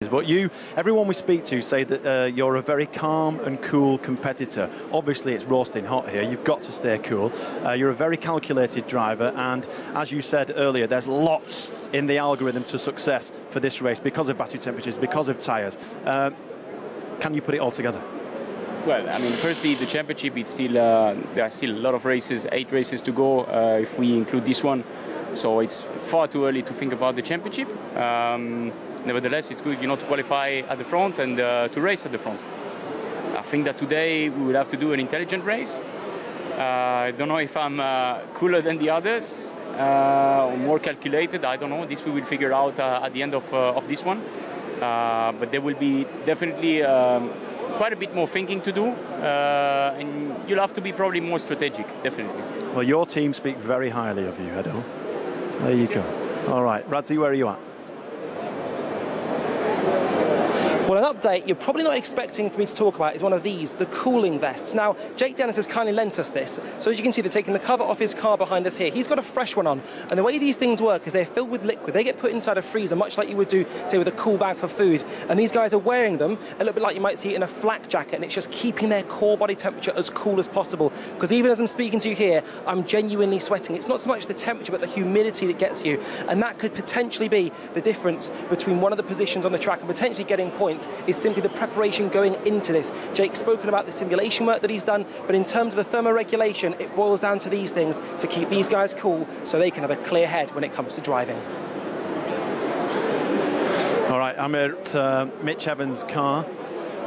champions. But you, everyone we speak to say that you're a very calm and cool competitor. Obviously, it's roasting hot here. You've got to stay cool. You're a very calculated driver, and as you said earlier, there's lots in the algorithm to success for this race because of battery temperatures, because of tyres. Can you put it all together? Well, I mean, firstly, the championship, it's still there are still a lot of races, 8 races to go if we include this one. So it's far too early to think about the championship. Nevertheless, it's good, to qualify at the front and to race at the front. I think that today we will have to do an intelligent race. I don't know if I'm cooler than the others, or more calculated. I don't know. This we will figure out at the end of this one. But there will be definitely quite a bit more thinking to do, and you'll have to be probably more strategic, definitely. Well, your team speak very highly of you, Edo. There you go. All right, Radzi, where are you at? Well, an update you're probably not expecting for me to talk about is one of these, the cooling vests. Now, Jake Dennis has kindly lent us this. So as you can see, they're taking the cover off his car behind us here. He's got a fresh one on. And the way these things work is they're filled with liquid. They get put inside a freezer, much like you would do, say, with a cool bag for food. And these guys are wearing them a little bit like you might see in a flak jacket. And it's just keeping their core body temperature as cool as possible. Because even as I'm speaking to you here, I'm genuinely sweating. It's not so much the temperature, but the humidity that gets you. And that could potentially be the difference between one of the positions on the track and potentially getting points, is simply the preparation going into this. Jake's spoken about the simulation work that he's done, but in terms of the thermoregulation, it boils down to these things to keep these guys cool so they can have a clear head when it comes to driving. All right, I'm at Mitch Evans' car.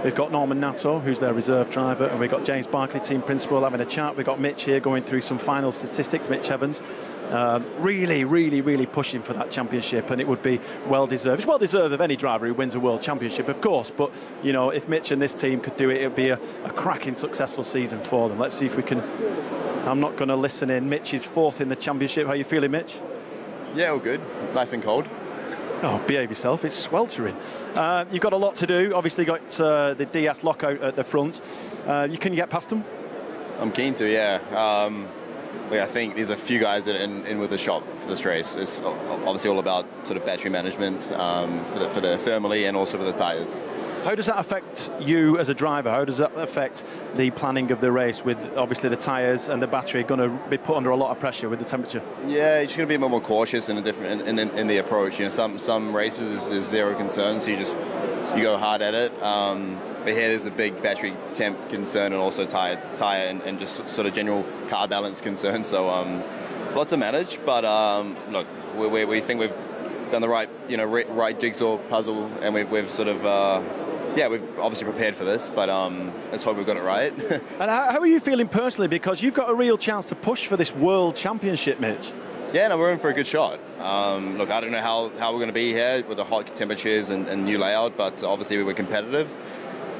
We've got Norman Nato, who's their reserve driver, and we've got James Barkley, team principal, having a chat. We've got Mitch here going through some final statistics, Mitch Evans. Really pushing for that championship, and it would be well-deserved. It's well-deserved of any driver who wins a world championship, of course, but, if Mitch and this team could do it, it would be a cracking, successful season for them. Let's see if we can... I'm not going to listen in. Mitch is 4th in the championship. How are you feeling, Mitch? Yeah, all good. Nice and cold. Oh, behave yourself. It's sweltering. You've got a lot to do. Obviously got the DS lockout at the front. Can you get past them? I'm keen to, yeah. I think there's a few guys that are in with the shop for this race. It's obviously all about sort of battery management for the thermally and also for the tyres. How does that affect you as a driver? How does that affect the planning of the race with obviously the tyres and the battery going to be put under a lot of pressure with the temperature? Yeah, you're just going to be a bit more cautious in the approach. Some races is zero concern, so you go hard at it. But here there's a big battery temp concern and also tyre and just sort of general car balance concern. So lots to manage, but look, we think we've done the right jigsaw puzzle, and we've sort of we've obviously prepared for this, but let's hope we've got it right. And how are you feeling personally? Because you've got a real chance to push for this world championship, Mitch. Yeah, no, we're in for a good shot. Look, I don't know how we're going to be here with the hot temperatures and new layout, but obviously we were competitive.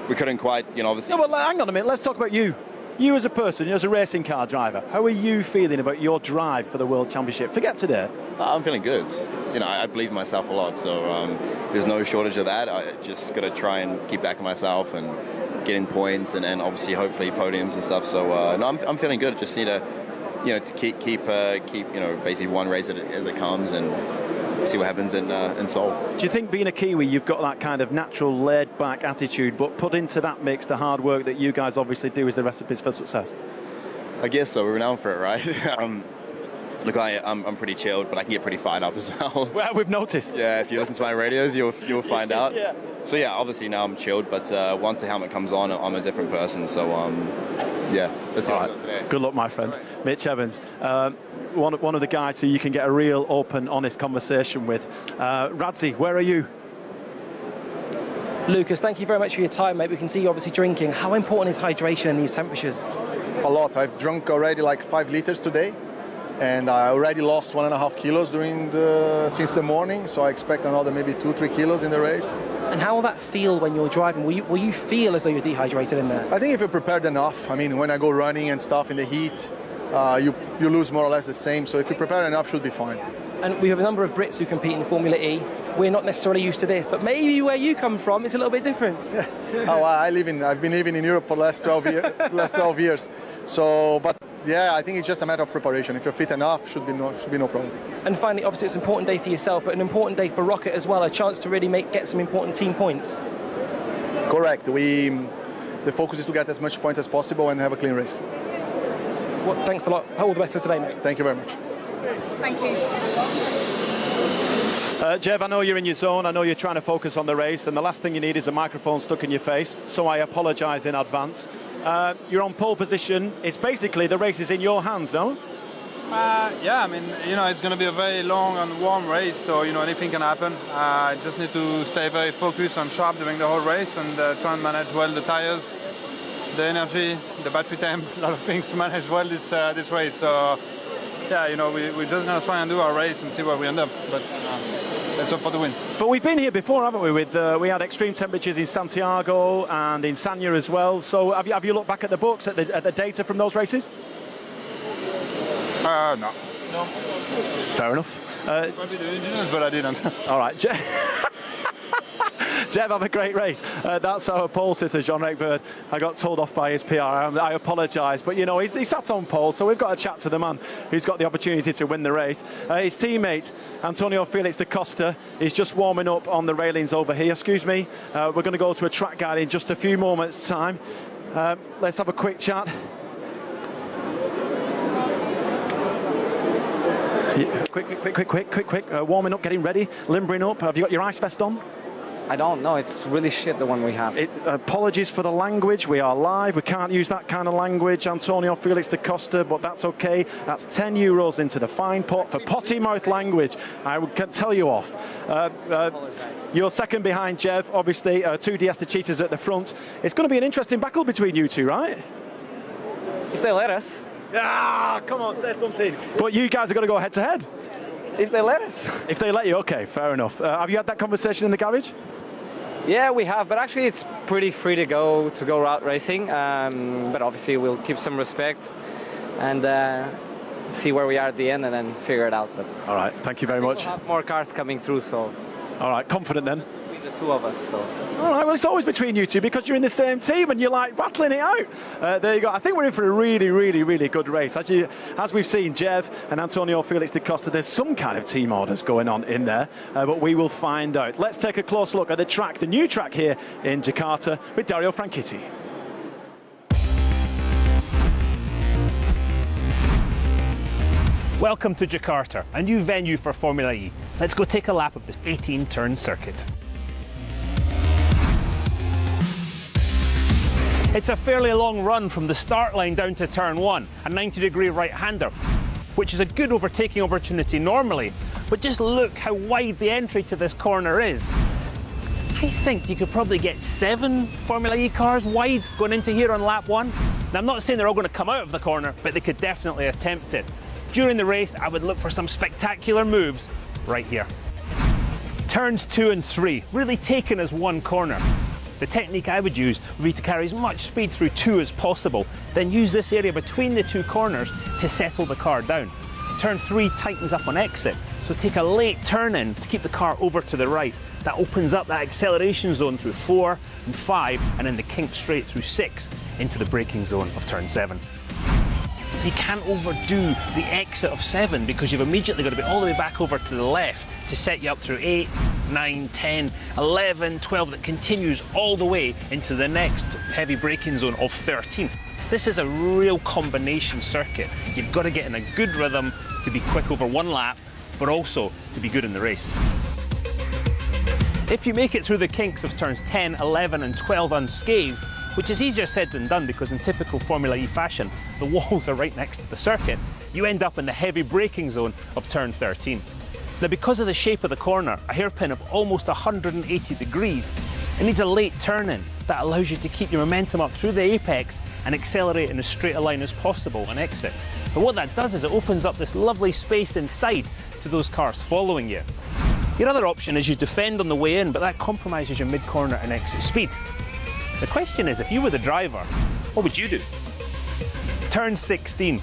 We couldn't quite, obviously... No, but hang on a minute, let's talk about you. You as a person, you as a racing car driver, how are you feeling about your drive for the World Championship? Forget today. I'm feeling good. I believe in myself a lot, so there's no shortage of that. I just got to try and keep backing myself and get in points and hopefully podiums and stuff. So, no, I'm feeling good. Just need to, to keep basically one race as it comes and see what happens in Seoul. Do you think being a Kiwi, you've got that kind of natural laid-back attitude, but put into that mix the hard work that you guys obviously do is the recipes for success? I guess so. We're renowned for it, right? Look, I'm pretty chilled, but I can get pretty fired up as well. Well, we've noticed. Yeah, if you listen to my radios, you'll find out. Yeah. So yeah, obviously now I'm chilled, but once the helmet comes on, I'm a different person. So yeah, let's see what we got today. Good luck, my friend. Right. Mitch Evans, one of the guys who you can get a real open, honest conversation with. Radzi, where are you? Lucas, thank you very much for your time, mate. We can see you obviously drinking. How important is hydration in these temperatures? A lot. I've drunk already like 5 liters today, and I already lost 1.5 kilos since the morning, so I expect another maybe 2-3 kilos in the race. And how will that feel when you're driving? Will you feel as though you're dehydrated in there? I think if you're prepared enough, I mean, when I go running and stuff in the heat, you lose more or less the same, so if you're prepared enough, should be fine. And we have a number of Brits who compete in Formula E. We're not necessarily used to this, but maybe where you come from, it's a little bit different. I've been living in Europe for the last 12 years. So, but yeah, I think it's just a matter of preparation. If you're fit enough, should be no problem. And finally, obviously it's an important day for yourself, but an important day for Rocket as well, a chance to really get some important team points. Correct. The focus is to get as much points as possible and have a clean race. Well, thanks a lot. All the best for today, mate. Thank you very much. Thank you. Jev, I know you're in your zone. I know you're trying to focus on the race, and the last thing you need is a microphone stuck in your face, so I apologise in advance. You're on pole position. It's basically the race is in your hands, no? Yeah, I mean, you know, it's going to be a very long and warm race, so, you know, anything can happen. I just need to stay very focused and sharp during the whole race and try and manage well the tires, the energy, the battery temp, a lot of things to manage well this race. So, yeah, you know, we're just going to try and do our race and see where we end up. But let's hope for the win. But we've been here before, haven't we? We had extreme temperatures in Santiago and in Sanya as well. So have you looked back at the books, at the data from those races? No. Fair enough. Probably the engineers, but I didn't. All right, Jev, have a great race. That's our pole sitter, Jean-Ric Bird. I got told off by his PR. I apologise, but you know, he sat on pole, so we've got to chat to the man who's got the opportunity to win the race. His teammate, Antonio Felix da Costa, is just warming up on the railings over here. Excuse me, we're going to go to a track guide in just a few moments' time. Let's have a quick chat. Yeah, quick. Warming up, getting ready, limbering up. Have you got your ice vest on? I don't know. It's really shit, the one we have. Apologies for the language. We are live. We can't use that kind of language, Antonio Felix da Costa, but that's okay. That's €10 into the fine pot for potty mouth language. I can tell you off. You're second behind Jev, obviously. Two Diesta cheaters at the front. It's going to be an interesting battle between you two, right? If they let us. Ah, come on, say something. But you guys are going to go head to head. If they let us. If they let you, okay, fair enough. Have you had that conversation in the garage? Yeah, we have, but actually it's pretty free to go route racing. But obviously we'll keep some respect and see where we are at the end and then figure it out. But all right, thank you very much. We'll have more cars coming through, so. All right, confident then? Between the two of us, so. All right, well, it's always between you two because you're in the same team and you're like battling it out. There you go. I think we're in for a really good race. As we've seen, Jev and Antonio Felix da Costa, there's some kind of team orders going on in there, but we will find out. Let's take a close look at the track, the new track here in Jakarta with Dario Franchitti. Welcome to Jakarta, a new venue for Formula E. Let's go take a lap of this 18-turn circuit. It's a fairly long run from the start line down to turn 1, a 90-degree right-hander, which is a good overtaking opportunity normally. But just look how wide the entry to this corner is. I think you could probably get 7 Formula E cars wide going into here on lap 1. Now, I'm not saying they're all going to come out of the corner, but they could definitely attempt it. During the race, I would look for some spectacular moves right here. Turns 2 and 3, really taken as one corner. The technique I would use would be to carry as much speed through 2 as possible, then use this area between the 2 corners to settle the car down. Turn 3 tightens up on exit, so take a late turn in to keep the car over to the right. That opens up that acceleration zone through 4 and 5, and then the kink straight through 6 into the braking zone of turn 7. You can't overdo the exit of 7 because you've immediately got to be all the way back over to the left to set you up through 8, 9, 10, 11, 12, that continues all the way into the next heavy braking zone of 13. This is a real combination circuit. You've got to get in a good rhythm to be quick over one lap, but also to be good in the race. If you make it through the kinks of turns 10, 11 and 12 unscathed, which is easier said than done because in typical Formula E fashion, the walls are right next to the circuit, you end up in the heavy braking zone of turn 13. Now, because of the shape of the corner, a hairpin of almost 180 degrees, it needs a late turn in that allows you to keep your momentum up through the apex and accelerate in as straight a line as possible on exit. But what that does is it opens up this lovely space inside to those cars following you. Your other option is you defend on the way in, but that compromises your mid-corner and exit speed. The question is, if you were the driver, what would you do? Turn 16.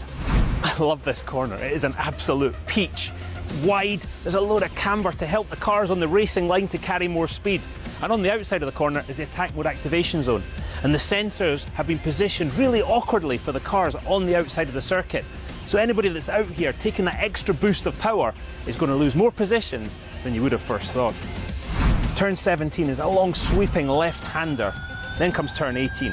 I love this corner. It is an absolute peach. It's wide, there's a load of camber to help the cars on the racing line to carry more speed. And on the outside of the corner is the attack mode activation zone. And the sensors have been positioned really awkwardly for the cars on the outside of the circuit. So anybody that's out here taking that extra boost of power is going to lose more positions than you would have first thought. Turn 17 is a long sweeping left-hander. Then comes turn 18.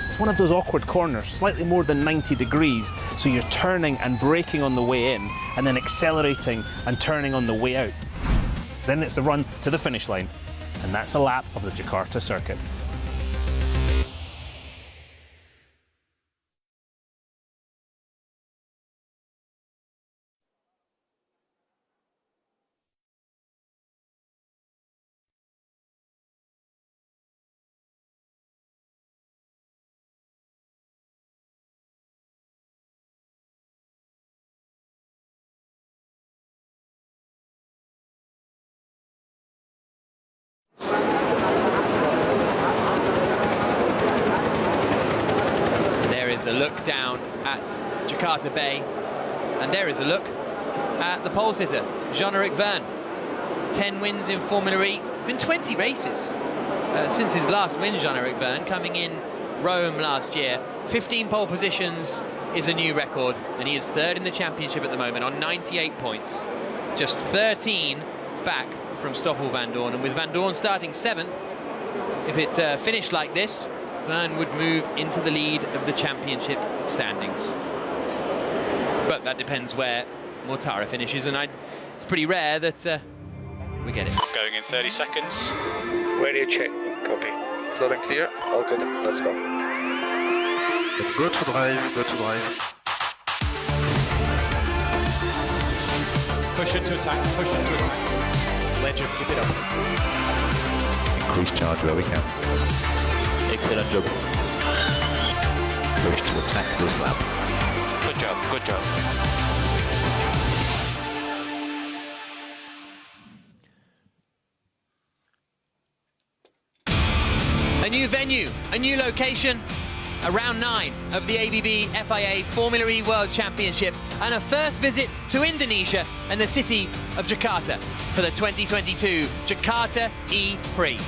It's one of those awkward corners, slightly more than 90 degrees, so you're turning and braking on the way in, and then accelerating and turning on the way out. Then it's the run to the finish line, and that's a lap of the Jakarta circuit. There is a look down at Jakarta Bay, and there is a look at the pole sitter, Jean-Eric Vergne. 10 wins in Formula E. It's been 20 races since his last win, Jean-Eric Vergne, coming in Rome last year. 15 pole positions is a new record, and he is third in the championship at the moment on 98 points. Just 13 back from Stoffel Vandoorne, and with Vandoorne starting 7th, if it finished like this, Vergne would move into the lead of the championship standings. But that depends where Mortara finishes, and it's pretty rare that we get it. Going in 30 seconds. Radio check. Copy. Loud and clear. All good. Let's go. Go to drive. Go to drive. Push into attack. Push into attack. Legend, keep it up. Increase charge where we can. Excellent job. Push to attack this lap. Good job, good job. A new venue, a new location, a round 9 of the ABB FIA Formula E World Championship, and a first visit to Indonesia and the city of Jakarta for the 2022 Jakarta E-Prix.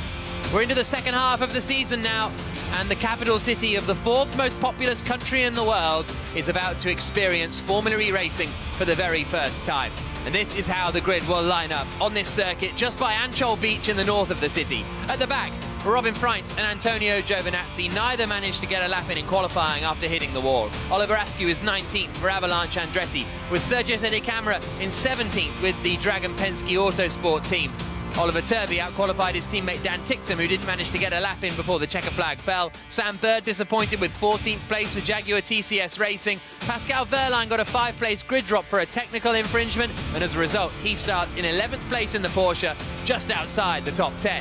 We're into the second half of the season now, and the capital city of the 4th most populous country in the world is about to experience Formula E racing for the very first time. And this is how the grid will line up on this circuit just by Ancol Beach in the north of the city. At the back, Robin Freitz and Antonio Giovinazzi neither managed to get a lap in qualifying after hitting the wall. Oliver Askew is 19th for Avalanche Andretti, with Sergio Sedecamera in 17th with the Dragon Penske Autosport team. Oliver Turvey outqualified his teammate Dan Ticktum, who didn't manage to get a lap in before the checker flag fell. Sam Bird disappointed with 14th place for Jaguar TCS Racing. Pascal Wehrlein got a 5th-place grid drop for a technical infringement, and as a result, he starts in 11th place in the Porsche, just outside the top 10.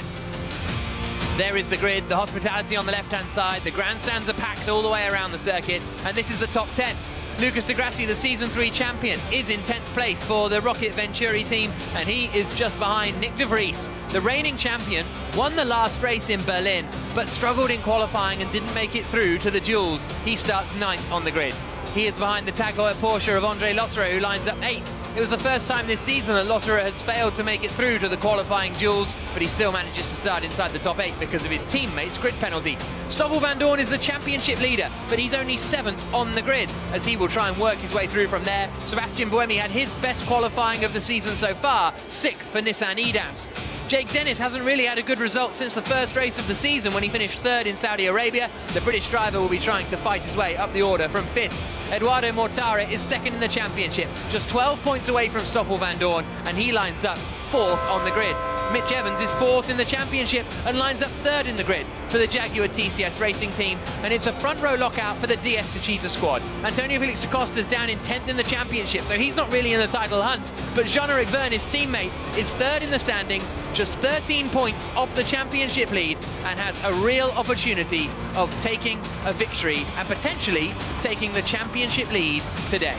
There is the grid, the hospitality on the left-hand side, the grandstands are packed all the way around the circuit, and this is the top 10. Lucas de Grassi, the Season 3 champion, is in 10th place for the Rocket Venturi team, and he is just behind Nick de Vries. The reigning champion won the last race in Berlin, but struggled in qualifying and didn't make it through to the duels. He starts 9th on the grid. He is behind the Tag Heuer Porsche of Andre Lotterer, who lines up 8th. It was the first time this season that Lotterer has failed to make it through to the qualifying duels, but he still manages to start inside the top 8 because of his teammate's grid penalty. Stoffel Vandoorne is the championship leader, but he's only 7th on the grid, as he will try and work his way through from there. Sebastian Buemi had his best qualifying of the season so far, 6th for Nissan Edams. Jake Dennis hasn't really had a good result since the first race of the season when he finished 3rd in Saudi Arabia. The British driver will be trying to fight his way up the order from 5th. Eduardo Mortara is 2nd in the championship, just 12 points away from Stoffel Vandoorne, and he lines up 4th on the grid. Mitch Evans is 4th in the championship and lines up 3rd in the grid for the Jaguar TCS Racing team, and it's a front row lockout for the DS Techeetah squad. Antonio Felix da Costa's down in 10th in the championship, so he's not really in the title hunt, but Jean-Eric Vergne, his teammate, is 3rd in the standings, just 13 points off the championship lead, and has a real opportunity of taking a victory and potentially taking the championship lead today.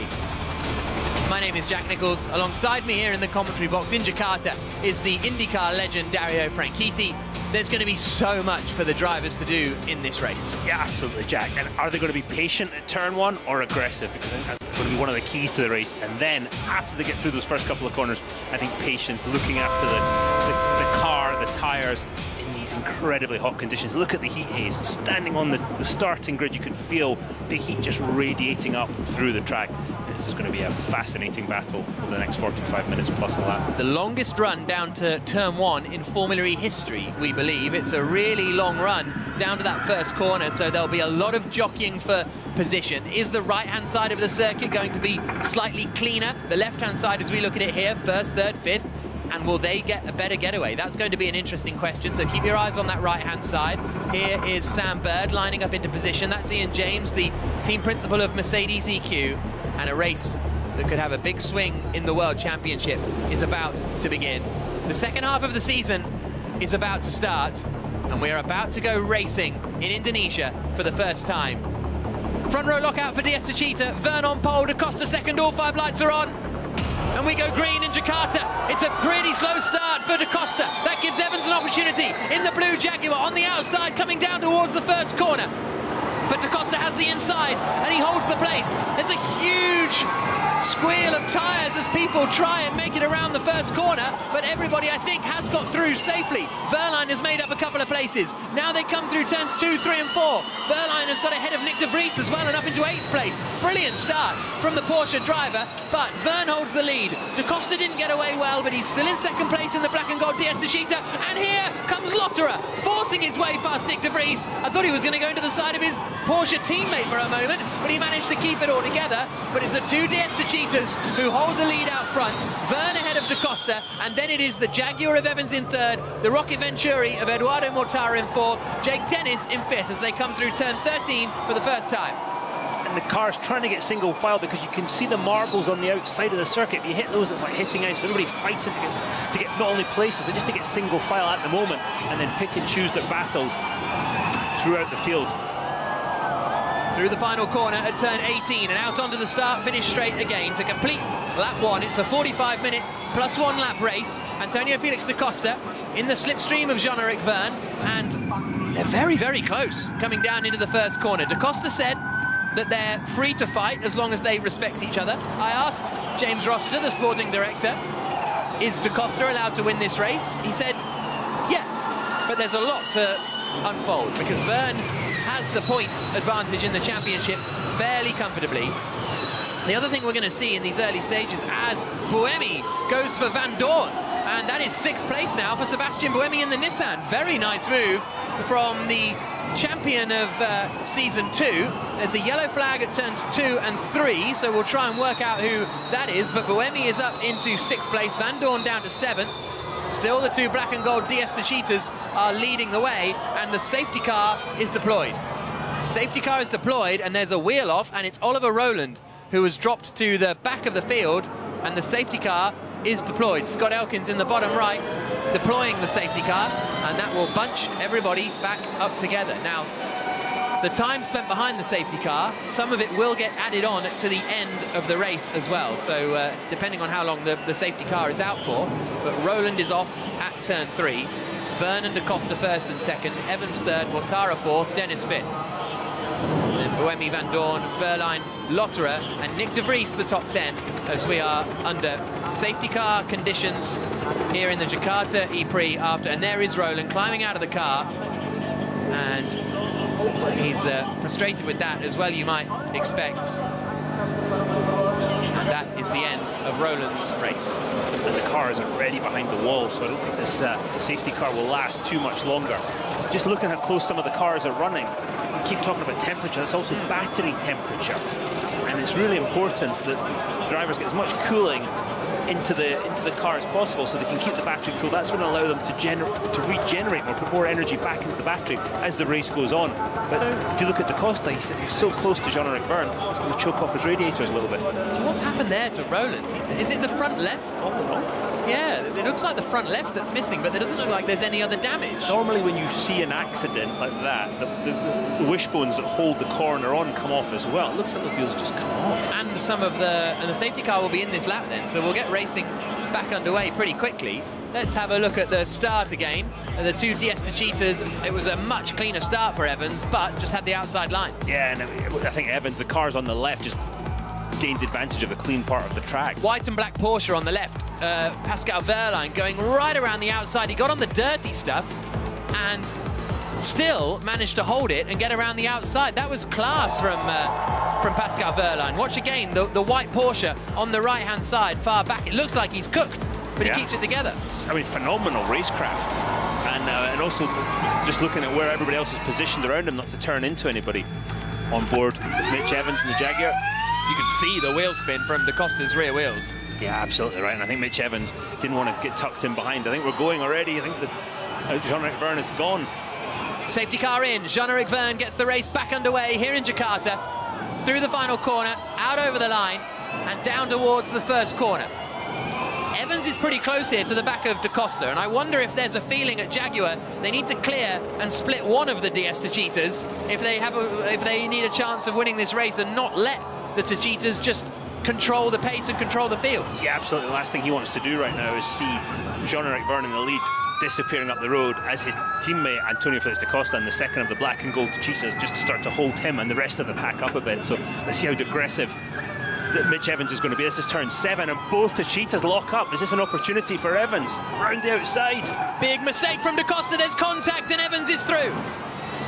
My name is Jack Nichols. Alongside me here in the commentary box in Jakarta is the IndyCar legend Dario Franchitti. There's going to be so much for the drivers to do in this race. Yeah, absolutely, Jack. And are they going to be patient at turn 1 or aggressive? Because I think that's going to be one of the keys to the race. And then, after they get through those first couple of corners, I think patience, looking after the car, the tyres, in these incredibly hot conditions. Look at the heat haze. Standing on the starting grid, you can feel the heat just radiating up through the track. This is going to be a fascinating battle over the next 45 minutes plus a lap. The longest run down to turn 1 in Formula E history, we believe. It's a really long run down to that first corner, so there'll be a lot of jockeying for position. Is the right-hand side of the circuit going to be slightly cleaner? The left-hand side, as we look at it here, first, third, fifth, and will they get a better getaway? That's going to be an interesting question, so keep your eyes on that right-hand side. Here is Sam Bird lining up into position. That's Ian James, the team principal of Mercedes EQ, and a race that could have a big swing in the World Championship is about to begin. The second half of the season is about to start, and we're about to go racing in Indonesia for the first time. Front row lockout for Diaz Techeetah, Vern on pole, Da Costa second, all 5 lights are on. And we go green in Jakarta. It's a pretty slow start for Da Costa. That gives Evans an opportunity in the blue Jaguar on the outside, coming down towards the first corner. But Da Costa has the inside, and he holds the place. There's a huge squeal of tyres as people try and make it around the first corner, but everybody, I think, has got through safely. Wehrlein has made up a couple of places. Now they come through turns 2, 3 and 4. Wehrlein has got ahead of Nick de Vries as well and up into 8th place. Brilliant start from the Porsche driver, but Vern holds the lead. Da Costa didn't get away well, but he's still in second place in the black and gold Diaz Techeetah, and here comes Lotterer, forcing his way past Nick de Vries. I thought he was going to go into the side of his Porsche teammate for a moment, but he managed to keep it all together. But it's the 2 Diaz Techeetahs who hold the lead out front. Vern ahead of Da Costa, and then it is the Jaguar of Evans in 3rd, the Rocky Venturi of Eduardo Mortara in 4th, Jake Dennis in 5th as they come through turn 13 for the first time. And the car's trying to get single file because you can see the marbles on the outside of the circuit. If you hit those, it's like hitting ice. So everybody fighting to get not only places, but just to get single file at the moment, and then pick and choose their battles throughout the field. Through the final corner at turn 18 and out onto the start, finish straight again to complete lap 1. It's a 45-minute plus 1 lap race. Antonio Felix da Costa in the slipstream of Jean-Eric Vern, and they're very, very close coming down into the first corner. Da Costa said that they're free to fight as long as they respect each other. I asked James Rossiter, the sporting director, is Da Costa allowed to win this race? He said, yeah, but there's a lot to unfold because Vern has the points advantage in the championship fairly comfortably. The other thing we're going to see in these early stages as Buemi goes for Van Dorn, and that is 6th place now for Sebastian Buemi in the Nissan. Very nice move from the champion of season 2. There's a yellow flag at turns 2 and 3, so we'll try and work out who that is, but Buemi is up into 6th place, Van Dorn down to 7th. Still the 2 black and gold Diaz Techeetahs are leading the way, and the safety car is deployed. Safety car is deployed, and there's a wheel off, and it's Oliver Rowland who has dropped to the back of the field, and the safety car is deployed. Scott Elkins in the bottom right deploying the safety car, and that will bunch everybody back up together. Now, the time spent behind the safety car, some of it will get added on to the end of the race as well, so depending on how long the safety car is out for. But Rowland is off at turn 3, Vern and Da Costa 1st and 2nd, Evans 3rd, Mortara 4th, Dennis 5th. And Buemi, Van Dorn, Wehrlein, Lotterer and Nick de Vries the top 10 as we are under safety car conditions here in the Jakarta E-Prix after, and there is Rowland climbing out of the car, and he's frustrated with that as well, you might expect. And that is the end of Rowland's race. And the car is already behind the wall, so I don't think this safety car will last too much longer. Just looking how close some of the cars are running, we keep talking about temperature, that's also battery temperature. And it's really important that drivers get as much cooling into the car as possible so they can keep the battery cool. That's going to allow them to regenerate more, put more energy back into the battery as the race goes on. But if you look at Da Costa, he's so close to Jean-Eric Vern, it's going to choke off his radiators a little bit. So what's happened there to Rowland? Is it the front left? Yeah, it looks like the front left that's missing, but there doesn't look like there's any other damage. Normally when you see an accident like that, the wishbones that hold the corner on come off as well. It looks like the wheels just come off. And the safety car will be in this lap then, so we'll get racing back underway pretty quickly. Let's have a look at the start again. The 2 Diaz Techeetahs, it was a much cleaner start for Evans, but just had the outside line. Yeah, and I think Evans, the car's on the left, just gained advantage of the clean part of the track. White and black Porsche on the left. Pascal Wehrlein going right around the outside. He got on the dirty stuff, and still managed to hold it and get around the outside. That was class from Pascal Wehrlein. Watch again, the white Porsche on the right-hand side, far back. It looks like he's cooked, but he keeps it together. I mean, phenomenal racecraft. And also just looking at where everybody else is positioned around him, not to turn into anybody. On board with Mitch Evans and the Jaguar. You can see the wheel spin from Da Costa's rear wheels. Yeah, absolutely right. And I think Mitch Evans didn't want to get tucked in behind. I think we're going already. I think that Jean-Eric Vergne is gone. Safety car in. Jean-Eric Vergne gets the race back underway here in Jakarta. Through the final corner, out over the line, and down towards the first corner. Evans is pretty close here to the back of Da Costa, and I wonder if there's a feeling at Jaguar they need to clear and split one of the DS Tachitas if they need a chance of winning this race, and not let the Tachitas just control the pace and control the field. Yeah, absolutely. The last thing he wants to do right now is see Jean-Eric Vergne in the lead, disappearing up the road as his teammate Antonio Felix da Costa and the second of the black and gold Tachitas just start to hold him and the rest of the pack up a bit. So let's see how aggressive that Mitch Evans is going to be. This is turn 7 and both Tachitas lock up. Is this an opportunity for Evans? Round the outside. Big mistake from Da Costa. There's contact and Evans is through.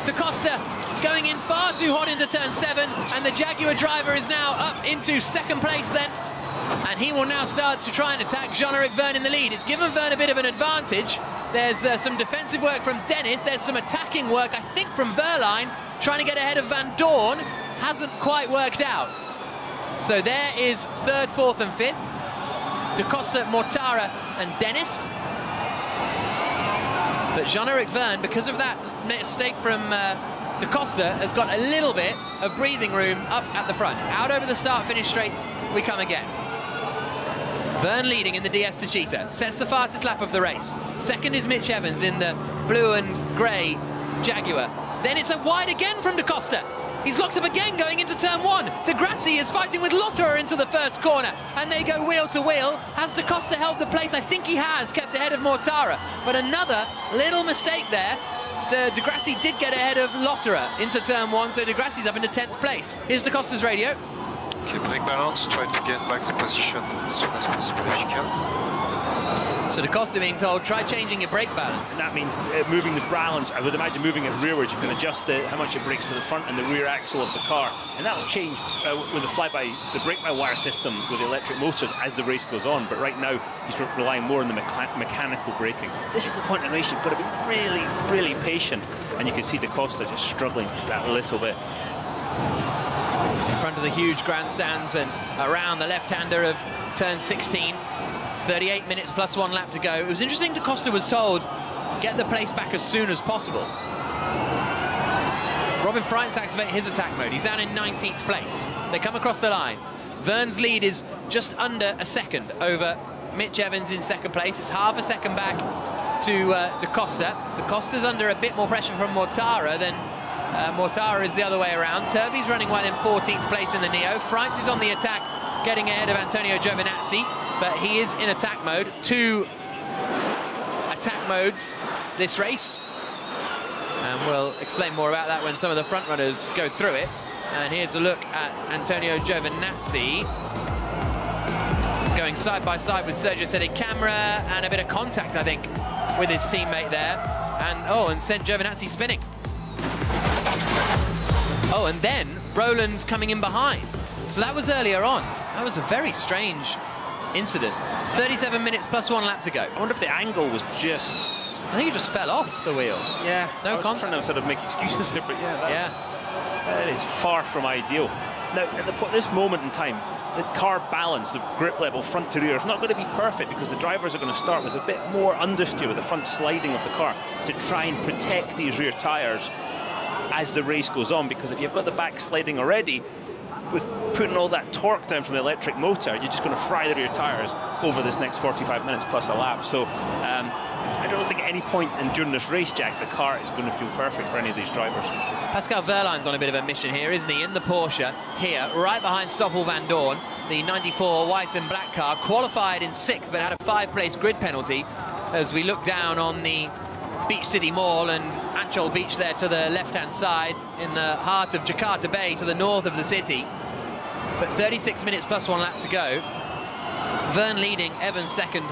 Da Costa going in far too hot into turn 7, and the Jaguar driver is now up into second place then. And he will now start to try and attack Jean-Eric Vergne in the lead. It's given Vergne a bit of an advantage. There's some defensive work from Dennis. There's some attacking work, I think, from Wehrlein, trying to get ahead of Van Dorn. Hasn't quite worked out. So there is 3rd, 4th and 5th. Da Costa, Mortara and Dennis. But Jean-Eric Vergne, because of that mistake from Da Costa, has got a little bit of breathing room up at the front. Out over the start-finish straight, we come again. Vergne leading in the DS Tachita, sets the fastest lap of the race. Second is Mitch Evans in the blue and grey Jaguar. Then it's a wide again from Da Costa. He's locked up again going into turn 1. De Grassi is fighting with Lotterer into the first corner, and they go wheel to wheel. Has Da Costa held the place? I think he has, kept ahead of Mortara. But another little mistake there. De Grassi did get ahead of Lotterer into turn 1, so De Grassi's up into 10th place. Here's Da Costa's radio. Okay, brake balance, try to get back the position as soon as possible if you can. So Da Costa being told, try changing your brake balance. And that means moving the balance. I would imagine moving it rearwards. You can adjust how much it brakes to the front and the rear axle of the car. And that will change with the brake-by-wire system with the electric motors as the race goes on. But right now, he's relying more on the mechanical braking. This is the point in the race. You've got to be really, really patient. And you can see Da Costa just struggling that little bit. In front of the huge grandstands and around the left-hander of turn 16. 38 minutes plus 1 lap to go. It was interesting, Da Costa was told, get the place back as soon as possible. Robin Freitz activated his attack mode. He's down in 19th place. They come across the line. Vergne's lead is just under a second over Mitch Evans in second place. It's half a second back to Da Costa. Da Costa's under a bit more pressure from Mortara than Mortara is the other way around. Turvey's running well in 14th place in the Neo. Freitz is on the attack, getting ahead of Antonio Giovinazzi. But he is in attack mode. 2 attack modes this race. And we'll explain more about that when some of the front runners go through it. And here's a look at Antonio Giovinazzi. Going side by side with Sergio Seri camera, and a bit of contact, I think, with his teammate there. And sent Giovinazzi spinning. Oh, and then Roland's coming in behind. So that was earlier on. That was a very strange incident. 37 minutes plus 1 lap to go. I wonder if the angle was just... I think it just fell off the wheel. Yeah, no I was contact. trying to sort of make excuses here, but that is far from ideal. Now, at this moment in time, the car balance, the grip level front to rear is not going to be perfect because the drivers are going to start with a bit more understeer with the front sliding of the car to try and protect these rear tyres as the race goes on, because if you've got the back sliding already, with putting all that torque down from the electric motor, you're just going to fry the rear tyres over this next 45 minutes plus a lap. So I don't think at any point during this race, Jack, the car is going to feel perfect for any of these drivers. Pascal Wehrlein's on a bit of a mission here, isn't he? In the Porsche here, right behind Stoffel Van Dorn, the 94 white and black car, qualified in 6th but had a 5-place grid penalty. As we look down on the Beach City Mall and Ancol Beach there to the left-hand side in the heart of Jakarta Bay to the north of the city. But 36 minutes plus 1 lap to go. Vergne leading, Evans second,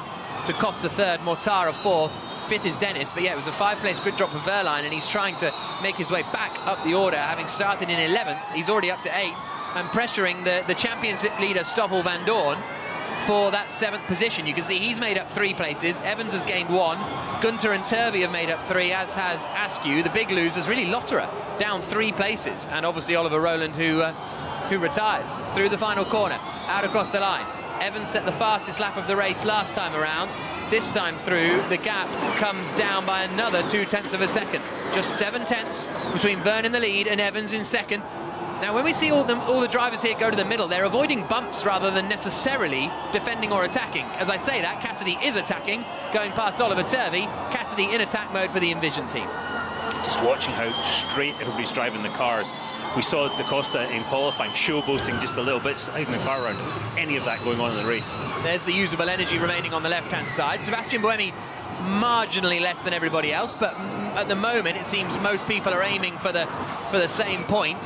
Da Costa third, Mortara fourth, 5th is Dennis, but yeah, it was a 5th-place grid drop for Verline, and he's trying to make his way back up the order, having started in 11th. He's already up to 8th, and pressuring the championship leader, Stoffel van Dorn, for that 7th position. You can see he's made up 3 places. Evans has gained 1. Gunter and Turvey have made up 3, as has Askew. The big losers, really, Lotterer, down 3 places, and obviously Oliver Rowland, who retired through the final corner, out across the line. Evans set the fastest lap of the race last time around. This time through, the gap comes down by another 0.2 of a second. Just 0.7 between Verne in the lead and Evans in second. Now, when we see all the drivers here go to the middle, they're avoiding bumps rather than necessarily defending or attacking. As I say that, Cassidy is attacking, going past Oliver Turvey. Cassidy in attack mode for the Envision team. Just watching how straight everybody's driving the cars. We saw Da Costa in qualifying showboating just a little bit, sliding the car around. Any of that going on in the race. There's the usable energy remaining on the left-hand side. Sebastian Buemi marginally less than everybody else, but at the moment it seems most people are aiming for the same point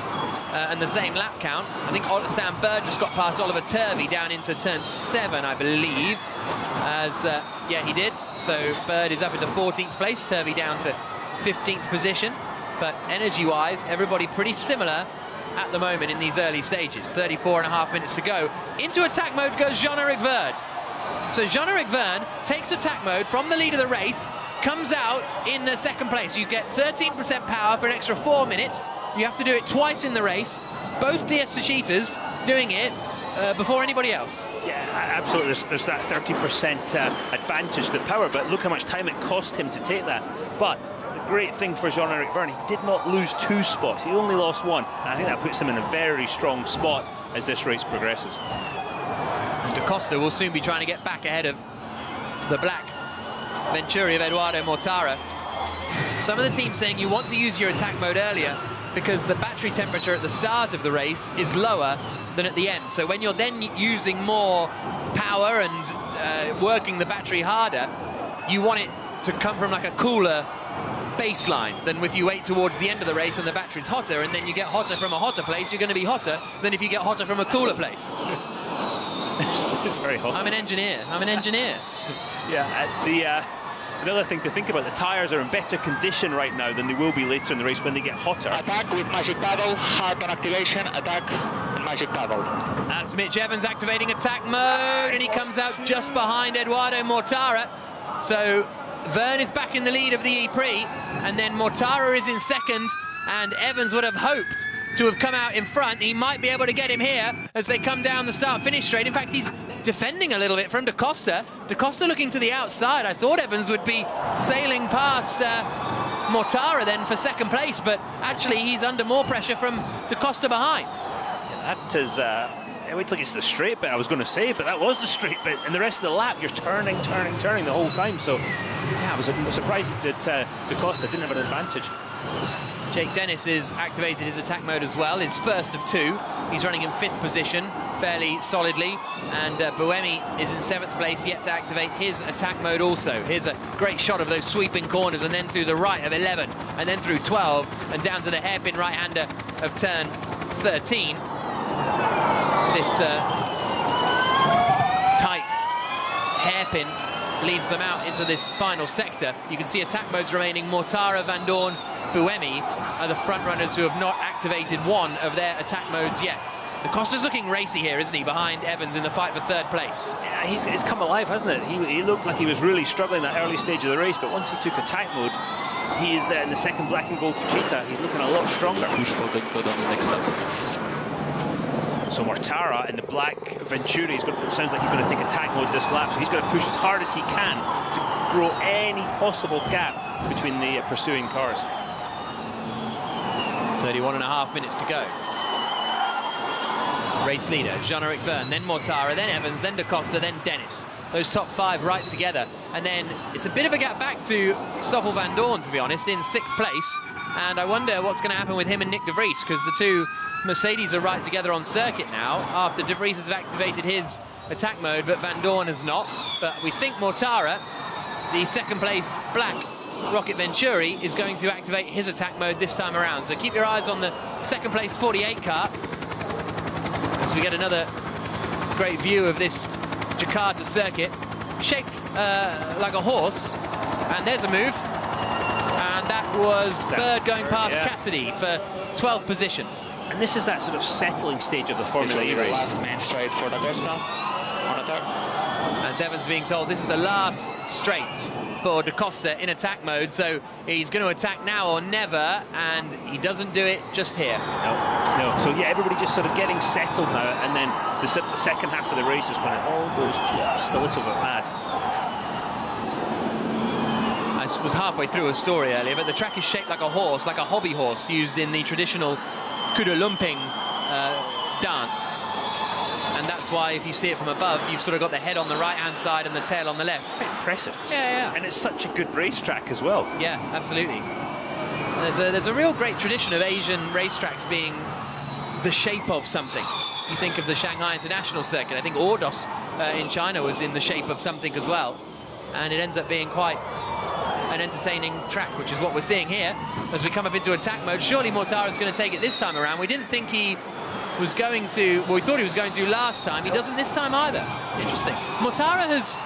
and the same lap count. I think Sam Bird just got past Oliver Turvey down into turn 7, I believe. Yeah, he did. So Bird is up into 14th place, Turvey down to 15th position. But energy-wise, everybody pretty similar at the moment in these early stages. 34.5 minutes to go. Into attack mode goes Jean-Eric Verne. So Jean-Eric Verne takes attack mode from the lead of the race, comes out in second place. You get 13% power for an extra 4 minutes. You have to do it twice in the race. Both DS cheaters doing it before anybody else. Yeah, absolutely. There's that 13% advantage to power, but look how much time it cost him to take that. But great thing for Jean-Eric Verne, he did not lose 2 spots, he only lost 1, and I think that puts him in a very strong spot as this race progresses. Da Costa will soon be trying to get back ahead of the black Venturi of Eduardo Mortara. Some of the teams saying you want to use your attack mode earlier because the battery temperature at the start of the race is lower than at the end. So when you're then using more power and working the battery harder, you want it to come from like a cooler baseline than if you wait towards the end of the race and the battery's hotter, and then you get hotter from a hotter place, you're going to be hotter than if you get hotter from a cooler place. It's very hot. I'm an engineer. Yeah, another thing to think about, the tyres are in better condition right now than they will be later in the race when they get hotter. Attack with magic paddle, hard on activation, attack and magic paddle. That's Mitch Evans activating attack mode, and he comes out just behind Eduardo Mortara. So Verne is back in the lead of the E-Prix, and then Mortara is in second, and Evans would have hoped to have come out in front. He might be able to get him here as they come down the start-finish straight. In fact, he's defending a little bit from Da Costa. Da Costa looking to the outside. I thought Evans would be sailing past Mortara then for second place, but actually he's under more pressure from Da Costa behind. Yeah, that is... wait till it's the straight bit, I was going to say, but that was the straight bit. And the rest of the lap, you're turning the whole time. So, yeah, I was surprised that Da Costa didn't have an advantage. Jake Dennis has activated his attack mode as well, his first of 2. He's running in 5th position fairly solidly, and Buemi is in 7th place, yet to activate his attack mode also. Here's a great shot of those sweeping corners, and then through the right of 11, and then through 12, and down to the hairpin right-hander of turn 13. This tight hairpin leads them out into this final sector. You can see attack modes remaining. Mortara, Van Dorn, Buemi are the front runners who have not activated one of their attack modes yet. Da Costa's looking racy here, isn't he, behind Evans in the fight for 3rd place? Yeah, he's come alive, hasn't it? He looked like he was really struggling that early stage of the race, but once he took attack mode, he's in the second black and gold to Cheetah. He's looking a lot stronger. Push for the code on the next lap. So Mortara in the black Venturi, sounds like he's going to take attack mode this lap, so he's going to push as hard as he can to grow any possible gap between the pursuing cars. 31.5 minutes to go. Race leader, Jean-Eric Verne, then Mortara, then Evans, then Da Costa, then Dennis. Those top 5 right together. And then it's a bit of a gap back to Stoffel van Dorn, to be honest, in 6th place. And I wonder what's going to happen with him and Nick de Vries, because the 2 Mercedes are right together on circuit now, after de Vries has activated his attack mode, but Van Dorn has not. But we think Mortara, the 2nd place black Rocket Venturi, is going to activate his attack mode this time around. So keep your eyes on the 2nd place 48 car, as we get another great view of this Jakarta circuit, shaped like a horse, And there's a move. And that was Bird going past Cassidy for 12th position. And this is that sort of settling stage of the Formula E race. Last main straight for Da Costa on attack. As Evans being told, this is the last straight for Da Costa in attack mode, so he's going to attack now or never, and he doesn't do it just here. No. So yeah, everybody just sort of getting settled now, and then the second half of the race is when it all goes just a little bit mad. I was halfway through a story earlier, but the track is shaped like a horse, like a hobby horse used in the traditional kuda lumping dance. And that's why, if you see it from above, you've sort of got the head on the right-hand side and the tail on the left. Quite impressive to see. Yeah. And it's such a good racetrack as well. Yeah, absolutely. There's a real great tradition of Asian racetracks being the shape of something. You think of the Shanghai International Circuit. I think Ordos in China was in the shape of something as well. And it ends up being quite an entertaining track, which is what we're seeing here as we come up into attack mode. Surely Mortara's going to take it this time around. We didn't think he was going to, well, we thought he was going to last time. He doesn't this time either. Interesting. Mortara has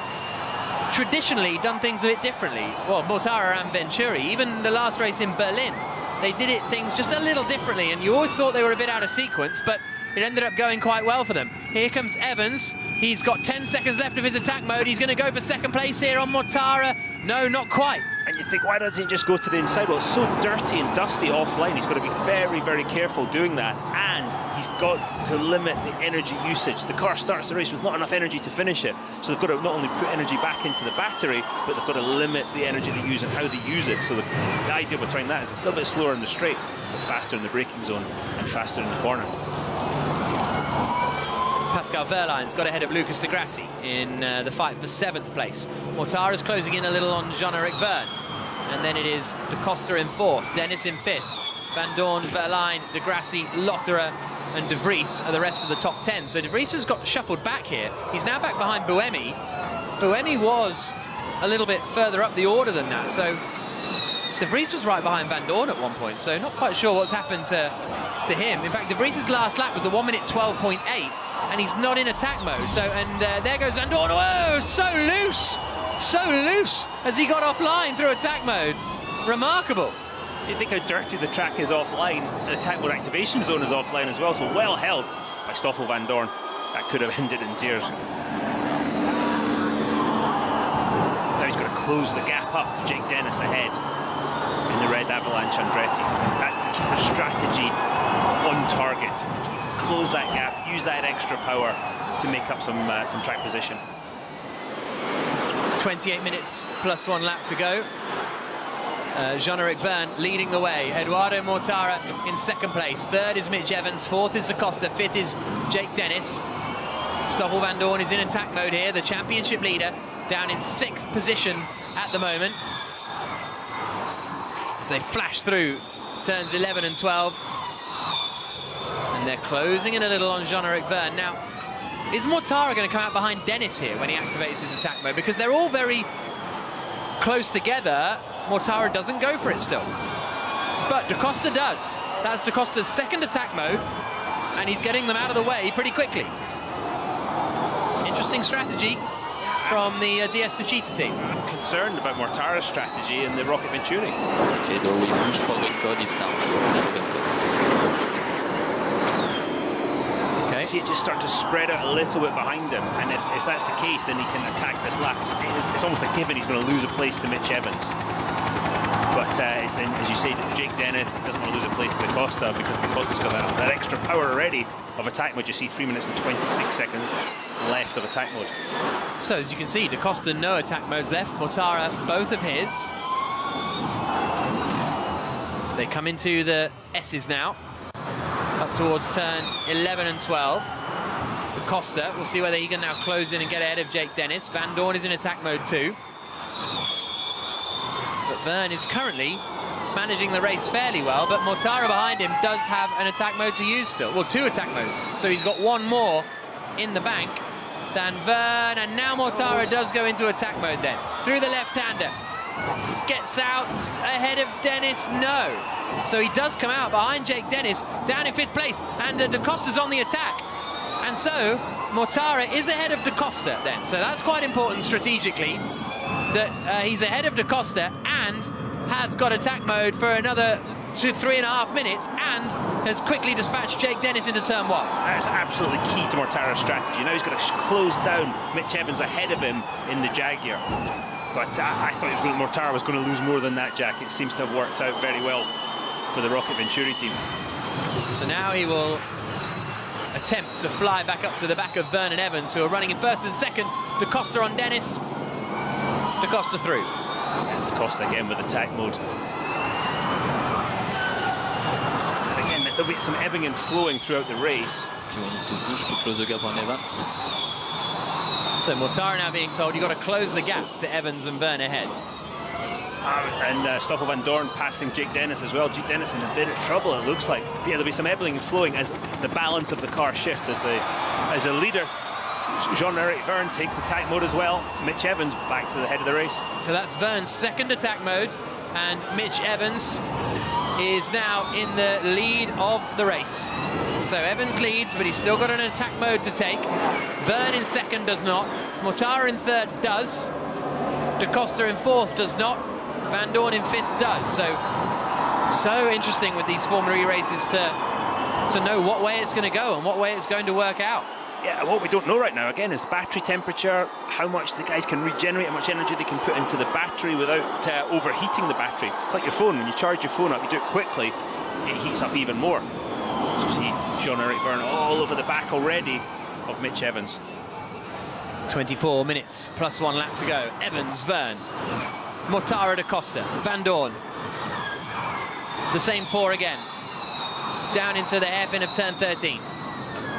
traditionally done things a bit differently. Well, Mortara and Venturi, even the last race in Berlin, they did things just a little differently, and you always thought they were a bit out of sequence, but it ended up going quite well for them. Here comes Evans. He's got 10 seconds left of his attack mode. He's going to go for second place here on Mortara. No, not quite. And you think, why doesn't he just go to the inside? Well, it's so dirty and dusty offline. He's got to be very, very careful doing that. And he's got to limit the energy usage. The car starts the race with not enough energy to finish it. So they've got to not only put energy back into the battery, but they've got to limit the energy they use and how they use it. So the idea with trying that is a little bit slower in the straights, but faster in the braking zone and faster in the corner. Pascal Wehrlein's got ahead of Lucas de Grassi in the fight for 7th place. Mortara's closing in a little on Jean-Eric Verne. And then it is De Costa in 4th, Dennis in 5th. Van Dorn, Wehrlein, de Grassi, Lotterer and De Vries are the rest of the top 10. So De Vries has got shuffled back here. He's now back behind Buemi. Buemi was a little bit further up the order than that. So De Vries was right behind Van Dorn at one point. So not quite sure what's happened to him. In fact, De Vries' last lap was the 1 minute 12.8. And he's not in attack mode. So, and there goes Van Dorn. Oh, so loose as he got offline through attack mode. Remarkable. You think how dirty the track is offline, and attack mode activation zone is offline as well, so well held by Stoffel Van Dorn. That could have ended in tears. Now he's got to close the gap up to Jake Dennis ahead in the red Avalanche Andretti. That's the keeper's strategy on target. Close that gap, use that extra power to make up some track position. 28 minutes plus 1 lap to go. Jean-Eric Verne leading the way. Eduardo Mortara in 2nd place. 3rd is Mitch Evans. 4th is Da Costa. 5th is Jake Dennis. Stoffel Van Dorn is in attack mode here. The championship leader down in 6th position at the moment. As they flash through turns 11 and 12. And they're closing in a little on Jean-Eric Verne. Now, is Mortara going to come out behind Dennis here when he activates his attack mode? Because they're all very close together. Mortara doesn't go for it still. But Da Costa does. That's Da Costa's 2nd attack mode, and he's getting them out of the way pretty quickly. Interesting strategy from the DS Techeetah team. I'm concerned about Mortara's strategy in the Rocket Venturi. Okay, though we push for the code, it's now push for the code. Okay. See it just start to spread out a little bit behind him, and if that's the case, then he can attack this lap. It's almost a given he's going to lose a place to Mitch Evans. But it's then, as you say, Jake Dennis doesn't want to lose a place to Da Costa, because Da Costa's got that extra power already of attack mode. You see 3 minutes and 26 seconds left of attack mode. So as you can see, Da Costa no attack modes left. Mortara both of his. So they come into the S's now, up towards turn 11 and 12. Da Costa, we'll see whether he can now close in and get ahead of Jake Dennis. Van Dorn is in attack mode too. But Verne is currently managing the race fairly well, but Mortara behind him does have an attack mode to use still. Well, 2 attack modes, so he's got 1 more in the bank than Verne, and now Mortara does go into attack mode then. Through the left-hander. Gets out ahead of Dennis, no. So he does come out behind Jake Dennis, down in 5th place, and Da Costa's on the attack. And so Mortara is ahead of Da Costa then, so that's quite important strategically. that he's ahead of Da Costa and has got attack mode for another 3.5 minutes and has quickly dispatched Jake Dennis into turn 1. That's absolutely key to Mortara's strategy. Now he's got to close down Mitch Evans ahead of him in the Jaguar. But I thought Mortara was going to lose more than that, Jack. It seems to have worked out very well for the Rocket Venturi team. So now he will attempt to fly back up to the back of Vernon Evans, who are running in first and second. Da Costa on Dennis. Da Costa through. Yeah, Da Costa again with attack mode. And again, there'll be some ebbing and flowing throughout the race. You want to push to close the gap on Evans. So Mortara now being told you've got to close the gap to Evans and Vernon ahead. And Stoffel Van Dorn passing Jake Dennis as well. Jake Dennis in a bit of trouble, it looks like. Yeah, there'll be some ebbing and flowing as the balance of the car shifts. As a leader, Jean-Eric Verne takes attack mode as well. Mitch Evans back to the head of the race. So that's Verne's second attack mode, and Mitch Evans is now in the lead of the race. So Evans leads, but he's still got an attack mode to take. Verne in second does not. Mortara in third does. Da Costa in fourth does not. Van Dorn in fifth does. So interesting with these Formula E races to know what way it's going to go and what way it's going to work out. Yeah, what we don't know right now, again, is battery temperature, how much the guys can regenerate, how much energy they can put into the battery without overheating the battery. It's like your phone. When you charge your phone up, you do it quickly, it heats up even more. So see Jean-Eric Verne all over the back already of Mitch Evans. 24 minutes plus 1 lap to go. Evans, Verne, Mortara, Da Costa, Van Dorn. The same 4 again. Down into the hairpin of turn 13.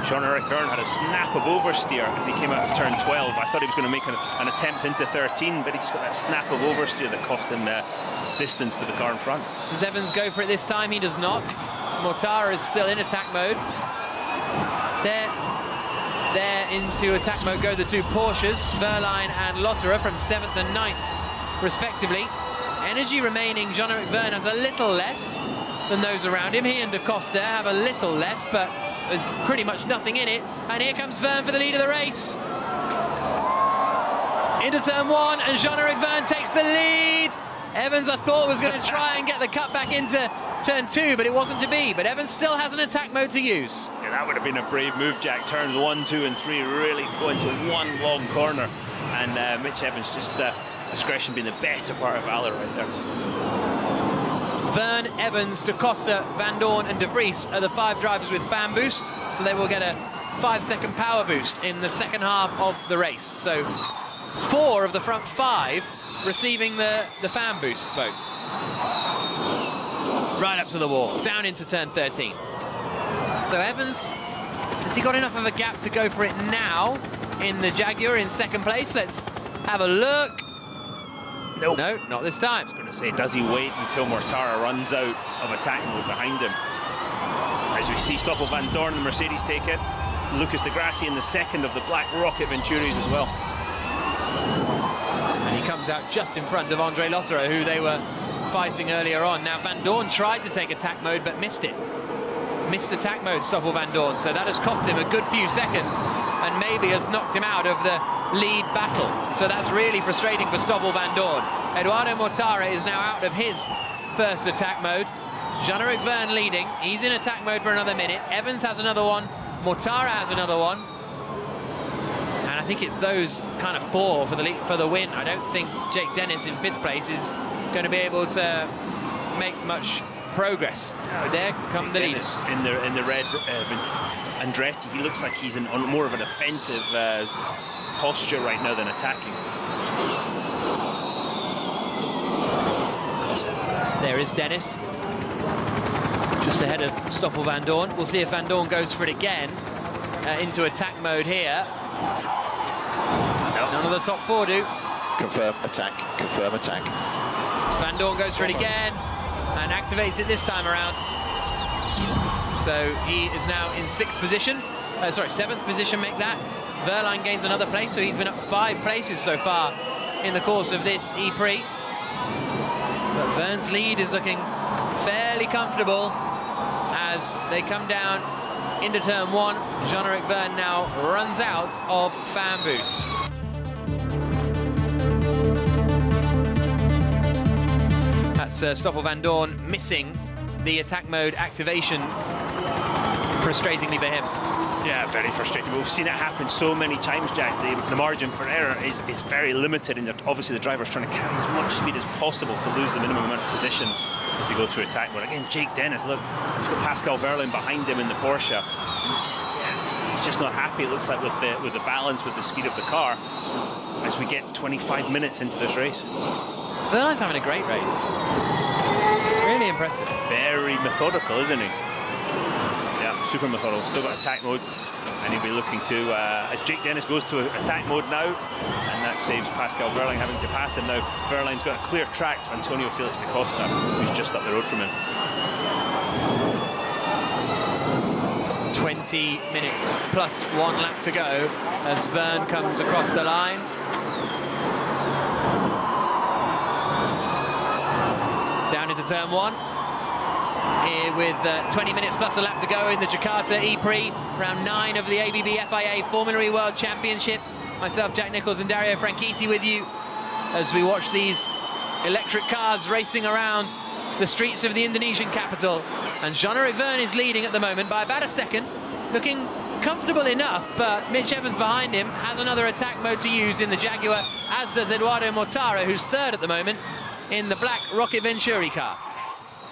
Jean-Eric Verne had a snap of oversteer as he came out of turn 12. I thought he was going to make an attempt into 13, but he just got that snap of oversteer that cost him distance to the car in front. Does Evans go for it this time? He does not. Mortara is still in attack mode. There into attack mode go the 2 Porsches, Verline and Lotterer from 7th and 9th, respectively. Energy remaining, Jean-Eric Verne has a little less than those around him. He and Da Costa have a little less, but there's pretty much nothing in it. And here comes Verne for the lead of the race. Into turn 1, and Jean-Eric Verne takes the lead. Evans, I thought, was going to try and get the cut back into turn 2, but it wasn't to be. But Evans still has an attack mode to use. Yeah, that would have been a brave move, Jack. Turns 1, 2 and 3 really going to one long corner. And Mitch Evans just discretion being the better part of valor right there. Verne, Evans, Da Costa, Van Dorn and De Vries are the 5 drivers with fan boost, so they will get a 5-second power boost in the second half of the race. So 4 of the front 5 receiving the fan boost vote. Right up to the wall, down into turn 13. So Evans, has he got enough of a gap to go for it now in the Jaguar in second place? Let's have a look. Nope. No, not this time. I was going to say, does he wait until Mortara runs out of attack mode behind him? As we see Stoffel Van Dorn, the Mercedes, take it. Lucas de Grassi in the second of the Black Rocket Venturis as well. And he comes out just in front of Andre Lotterer, who they were fighting earlier on. Now, Van Dorn tried to take attack mode, but missed it. Missed attack mode, Stoffel Van Dorn, so that has cost him a good few seconds and maybe has knocked him out of the lead battle. So that's really frustrating for Stoffel Van Dorn. Eduardo Mortara is now out of his first attack mode. Jean-Eric Verne leading. He's in attack mode for another minute. Evans has another one. Mortara has another one. And I think it's those kind of 4 for the win. I don't think Jake Dennis in 5th place is going to be able to make much progress. There come the leaders. In the red Andretti, he looks like he's on more of an offensive posture right now than attacking. There is Dennis, just ahead of Stoffel Van Dorn. We'll see if Van Dorn goes for it again into attack mode here. Nope. None of the top 4 do. Confirm attack, confirm attack. Van Dorn goes for it again and activates it this time around. So he is now in 6th position. 7th position, make that. Verline gains another place, so he's been up 5 places so far in the course of this E-Prix. But Verne's lead is looking fairly comfortable as they come down into turn 1. Jean-Eric Verne now runs out of fan boost. that's Stoffel Vandoorne missing the attack mode activation, frustratingly for him. Yeah, very frustrating. We've seen it happen so many times, Jack. The margin for error is very limited, and obviously the driver's trying to carry as much speed as possible to lose the minimum amount of positions as they go through attack mode. Again, Jake Dennis, look, he's got Pascal Wehrlein behind him in the Porsche. He's just not happy, it looks like, with the balance, with the speed of the car, as we get 25 minutes into this race. Wehrlein's having a great race. Really impressive. Very methodical, isn't he? Yeah, super methodical. Still got attack mode, and he'll be looking to, as Jake Dennis goes to attack mode now, and that saves Pascal Wehrlein having to pass him now. Wehrlein's got a clear track to Antonio Felix da Costa, who's just up the road from him. 20 minutes plus 1 lap to go as Verne comes across the line. Down into turn 1. Here with 20 minutes plus a lap to go in the Jakarta E-Prix, round 9 of the ABB FIA Formula E World Championship. Myself, Jack Nicholls, and Dario Franchitti with you as we watch these electric cars racing around the streets of the Indonesian capital. And Jean-Eric Verne is leading at the moment by about a second, looking comfortable enough, but Mitch Evans behind him has another attack mode to use in the Jaguar, as does Eduardo Mortara, who's third at the moment in the black Rocket Venturi car.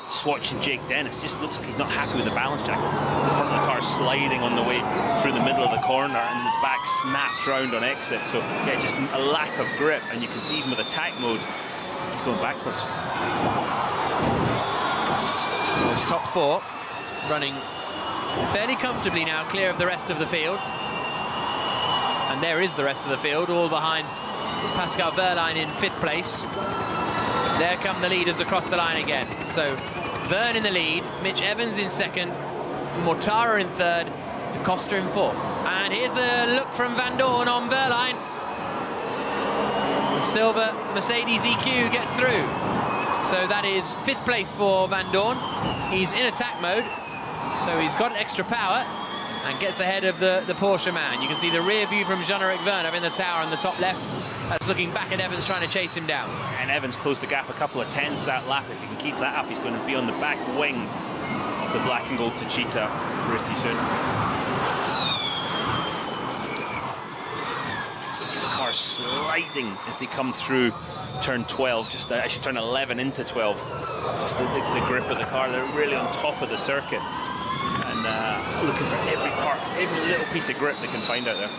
Just watching Jake Dennis, just looks like he's not happy with the balance, Jack. The front of the car sliding on the way through the middle of the corner, and the back snaps round on exit. So yeah, just a lack of grip, and you can see even with attack mode, he's going backwards. Those top 4 running fairly comfortably now, clear of the rest of the field. And there is the rest of the field, all behind Pascal Wehrlein in 5th place. There come the leaders across the line again. So Verne in the lead, Mitch Evans in 2nd, Mortara in 3rd, da Costa in 4th. And here's a look from Vandoorne on Wehrlein. The silver Mercedes EQ gets through. So that is 5th place for Vandoorne. He's in attack mode, so he's got extra power and gets ahead of the Porsche man. You can see the rear view from Jean-Eric Verne up in the tower on the top left. That's looking back at Evans, trying to chase him down. And Evans closed the gap a couple of tenths that lap. If he can keep that up, he's going to be on the back wing of the black and gold Techeetah pretty soon. The car sliding as they come through turn 12, just actually turn 11 into 12. Just the grip of the car, they're really on top of the circuit. And looking for every part, every little piece of grip they can find out there.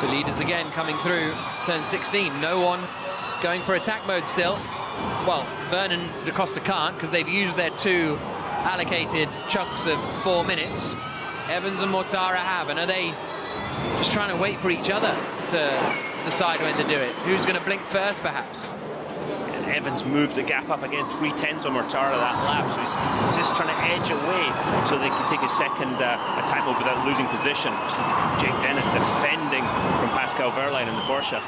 The leaders again coming through turn 16. No one going for attack mode still. Well, Verne and da Costa can't because they've used their 2 allocated chunks of 4 minutes. Evans and Mortara have, and are they just trying to wait for each other to decide when to do it? Who's going to blink first, perhaps? Evans moved the gap up again, 3/10 on Mortara that lap, so he's just trying to edge away so they can take a second attack mode without losing position. Jake Dennis defending from Pascal Wehrlein in the Porsche.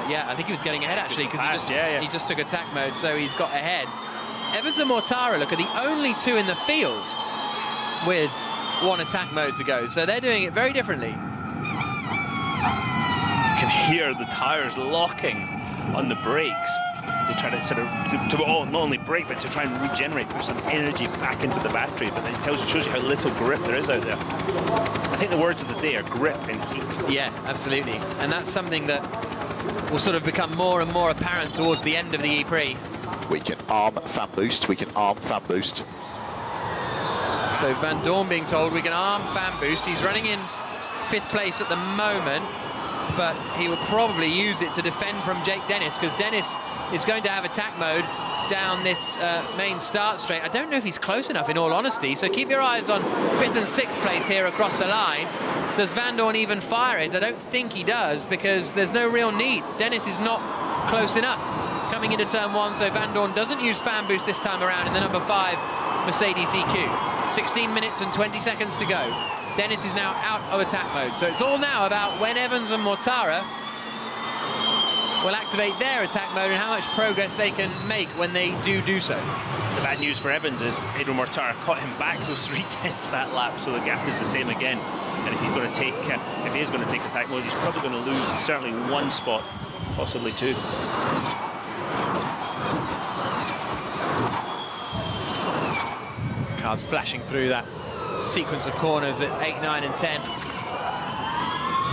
Yeah, I think he was getting ahead actually, because he just took attack mode, so he's got ahead. Evans and Mortara, look, are the only 2 in the field with 1 attack mode to go, so they're doing it very differently. You can hear the tyres locking on the brakes. They try to sort of not only brake, but to try and regenerate, put some energy back into the battery. But it shows you how little grip there is out there. I think the words of the day are grip and heat. Yeah, absolutely. And that's something that will sort of become more and more apparent towards the end of the E-Prix. We can arm fan boost. We can arm fan boost. So Vandoorne being told we can arm fan boost. He's running in 5th place at the moment, but he will probably use it to defend from Jake Dennis, because Dennis is going to have attack mode down this main start straight. I don't know if he's close enough, in all honesty, so keep your eyes on 5th and 6th place here across the line. Does Vandoorne even fire it? I don't think he does, because there's no real need. Dennis is not close enough coming into turn 1, so Vandoorne doesn't use fan boost this time around in the number 5 Mercedes EQ. 16 minutes and 20 seconds to go. Dennis is now out of attack mode, so it's all now about when Evans and Mortara will activate their attack mode and how much progress they can make when they do so. The bad news for Evans is Adrian Mortara caught him back those 3/10 that lap, so the gap is the same again. And if he's going to take, if he is going to take attack mode, he's probably going to lose certainly 1 spot, possibly 2. Cars flashing through that sequence of corners at 8, 9 and 10.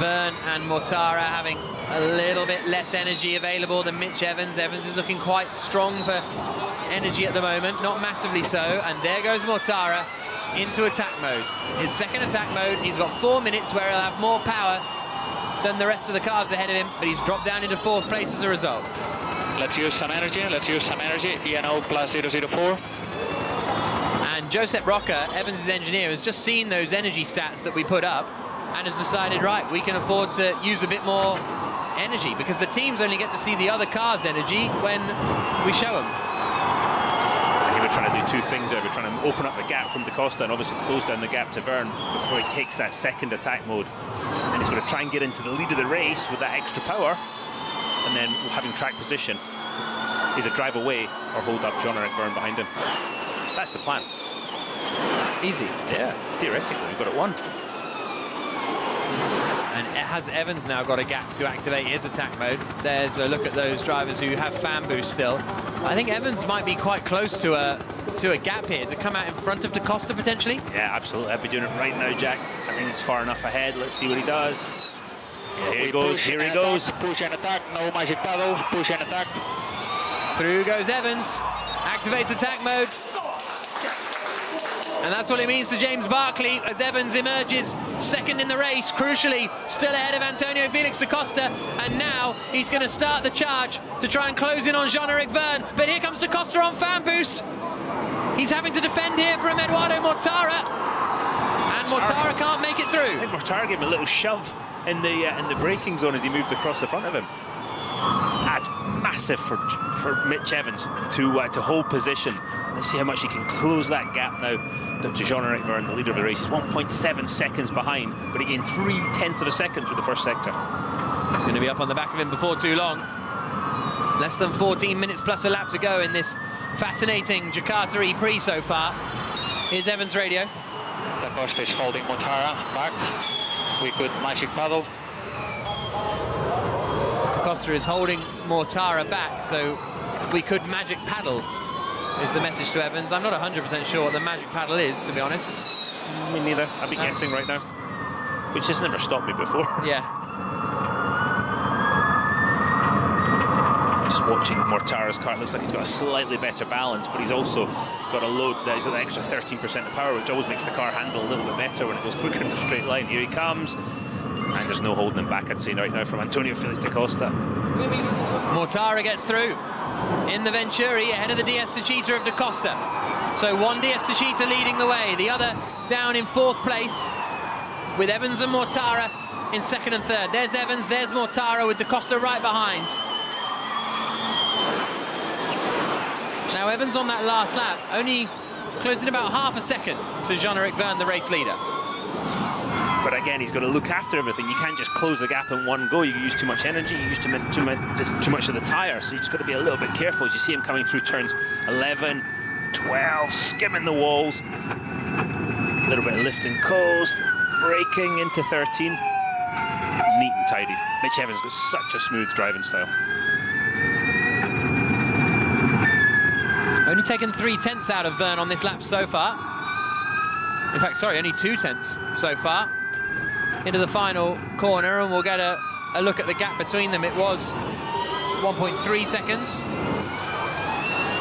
Verne and Mortara having a little bit less energy available than Mitch Evans. Evans is looking quite strong for energy at the moment, not massively so. And there goes Mortara into attack mode. His second attack mode, he's got 4 minutes where he'll have more power than the rest of the cars ahead of him, but he's dropped down into 4th place as a result. Let's use some energy, ENO plus 004. And Josep Roca, Evans' engineer, has just seen those energy stats that we put up and has decided, right, we can afford to use a bit more energy, because the teams only get to see the other car's energy when we show them. I think we're trying to do 2 things there. We're trying to open up the gap from Da Costa and obviously close down the gap to Verne before he takes that second attack mode. And he's going to try and get into the lead of the race with that extra power, and then having track position, either drive away or hold up Jean-Eric Verne behind him. That's the plan. Easy. Yeah, theoretically, we've got it won. And has Evans now got a gap to activate his attack mode? There's a look at those drivers who have fan boost still. I think Evans might be quite close to a gap here to come out in front of Da Costa potentially. Yeah, absolutely. I'd be doing it right now, Jack. I think he's far enough ahead. Let's see what he does. Yeah, here he goes. Here he goes. Push and attack. No magic paddle. Push and attack. Through goes Evans. Activates attack mode. And that's what it means to James Barclay as Evans emerges second in the race, crucially still ahead of Antonio Felix da Costa. And now he's going to start the charge to try and close in on Jean-Eric Verne. But here comes da Costa on fan boost. He's having to defend here from Eduardo Mortara. And Mortara can't make it through. I think Mortara gave him a little shove in the braking zone as he moved across the front of him. That's massive for Mitch Evans to hold position. Let's see how much he can close that gap now to Jean-Eric Verne, the leader of the race. He's 1.7 seconds behind, but he gained 0.3 of a second through the first sector. He's going to be up on the back of him before too long. Less than 14 minutes plus a lap to go in this fascinating Jakarta E-Prix so far. Here's Evans' radio. Da Costa is holding Mortara back. We could magic paddle. Da Costa is holding Mortara back, so we could magic paddle, is the message to Evans. I'm not 100% sure what the magic paddle is, to be honest. Me neither. I'd be guessing right now. Which has never stopped me before. Yeah. Just watching Mortara's car, it looks like he's got a slightly better balance, but he's also got a load that he's got an extra 13% of power, which always makes the car handle a little bit better when it goes quicker in a straight line. Here he comes. And there's no holding him back, I'd say, right now from Antonio Felix da Costa. Mortara gets through in the Venturi ahead of the DS Techeetah of da Costa. So one DS Techeetah leading the way, the other down in 4th place with Evans and Mortara in 2nd and 3rd. There's Evans, there's Mortara with da Costa right behind. Now Evans on that last lap only closing about half a second to Jean-Eric Verne, the race leader. But again, he's got to look after everything. You can't just close the gap in one go. You use too much energy, you use too much of the tyre, so you just got to be a little bit careful as you see him coming through turns 11, 12, skimming the walls. A little bit of lift and coast, braking into 13. Neat and tidy. Mitch Evans got such a smooth driving style. Only taken 3/10 out of Verne on this lap so far. In fact, sorry, only 2/10 so far. Into the final corner, and we'll get a look at the gap between them. It was 1.3 seconds.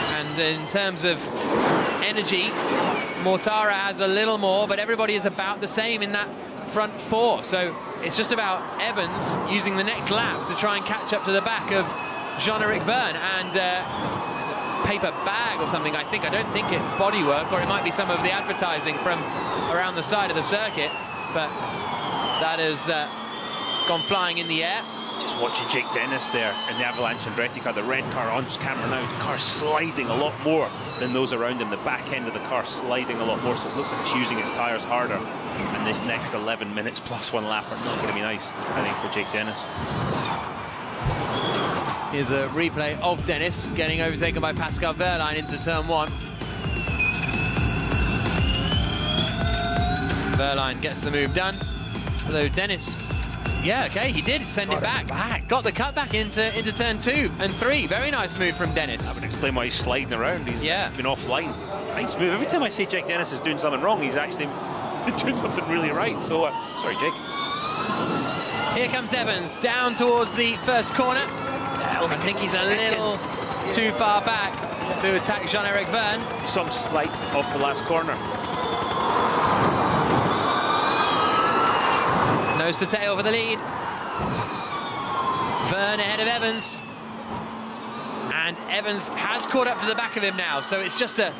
And in terms of energy, Mortara has a little more, but everybody is about the same in that front 4. So it's just about Evans using the next lap to try and catch up to the back of Jean-Eric Verne. And paper bag or something, I don't think it's bodywork, or it might be some of the advertising from around the side of the circuit, but that has gone flying in the air. Just watching Jake Dennis there in the Avalanche Andretti car, the red car on camera now, the car sliding a lot more than those around him, the back end of the car sliding a lot more, so it looks like it's using its tyres harder, and this next 11 minutes plus 1 lap are not going to be nice, I think, for Jake Dennis. Here's a replay of Dennis getting overtaken by Pascal Wehrlein into turn 1. Wehrlein gets the move done, although Dennis Yeah, okay, he did send it back. Got the cut back into turn 2 and 3. Very nice move from Dennis. That would explain why he's sliding around. He's been offline. Nice move. Every time I say Jake Dennis is doing something wrong, he's actually doing something really right. So, sorry, Jake. Here comes Evans down towards the first corner. I think he's a little too far back to attack Jean-Eric Verne. Some slight off the last corner. Nose to tail for the lead. Verne ahead of Evans. And Evans has caught up to the back of him now, so it's just a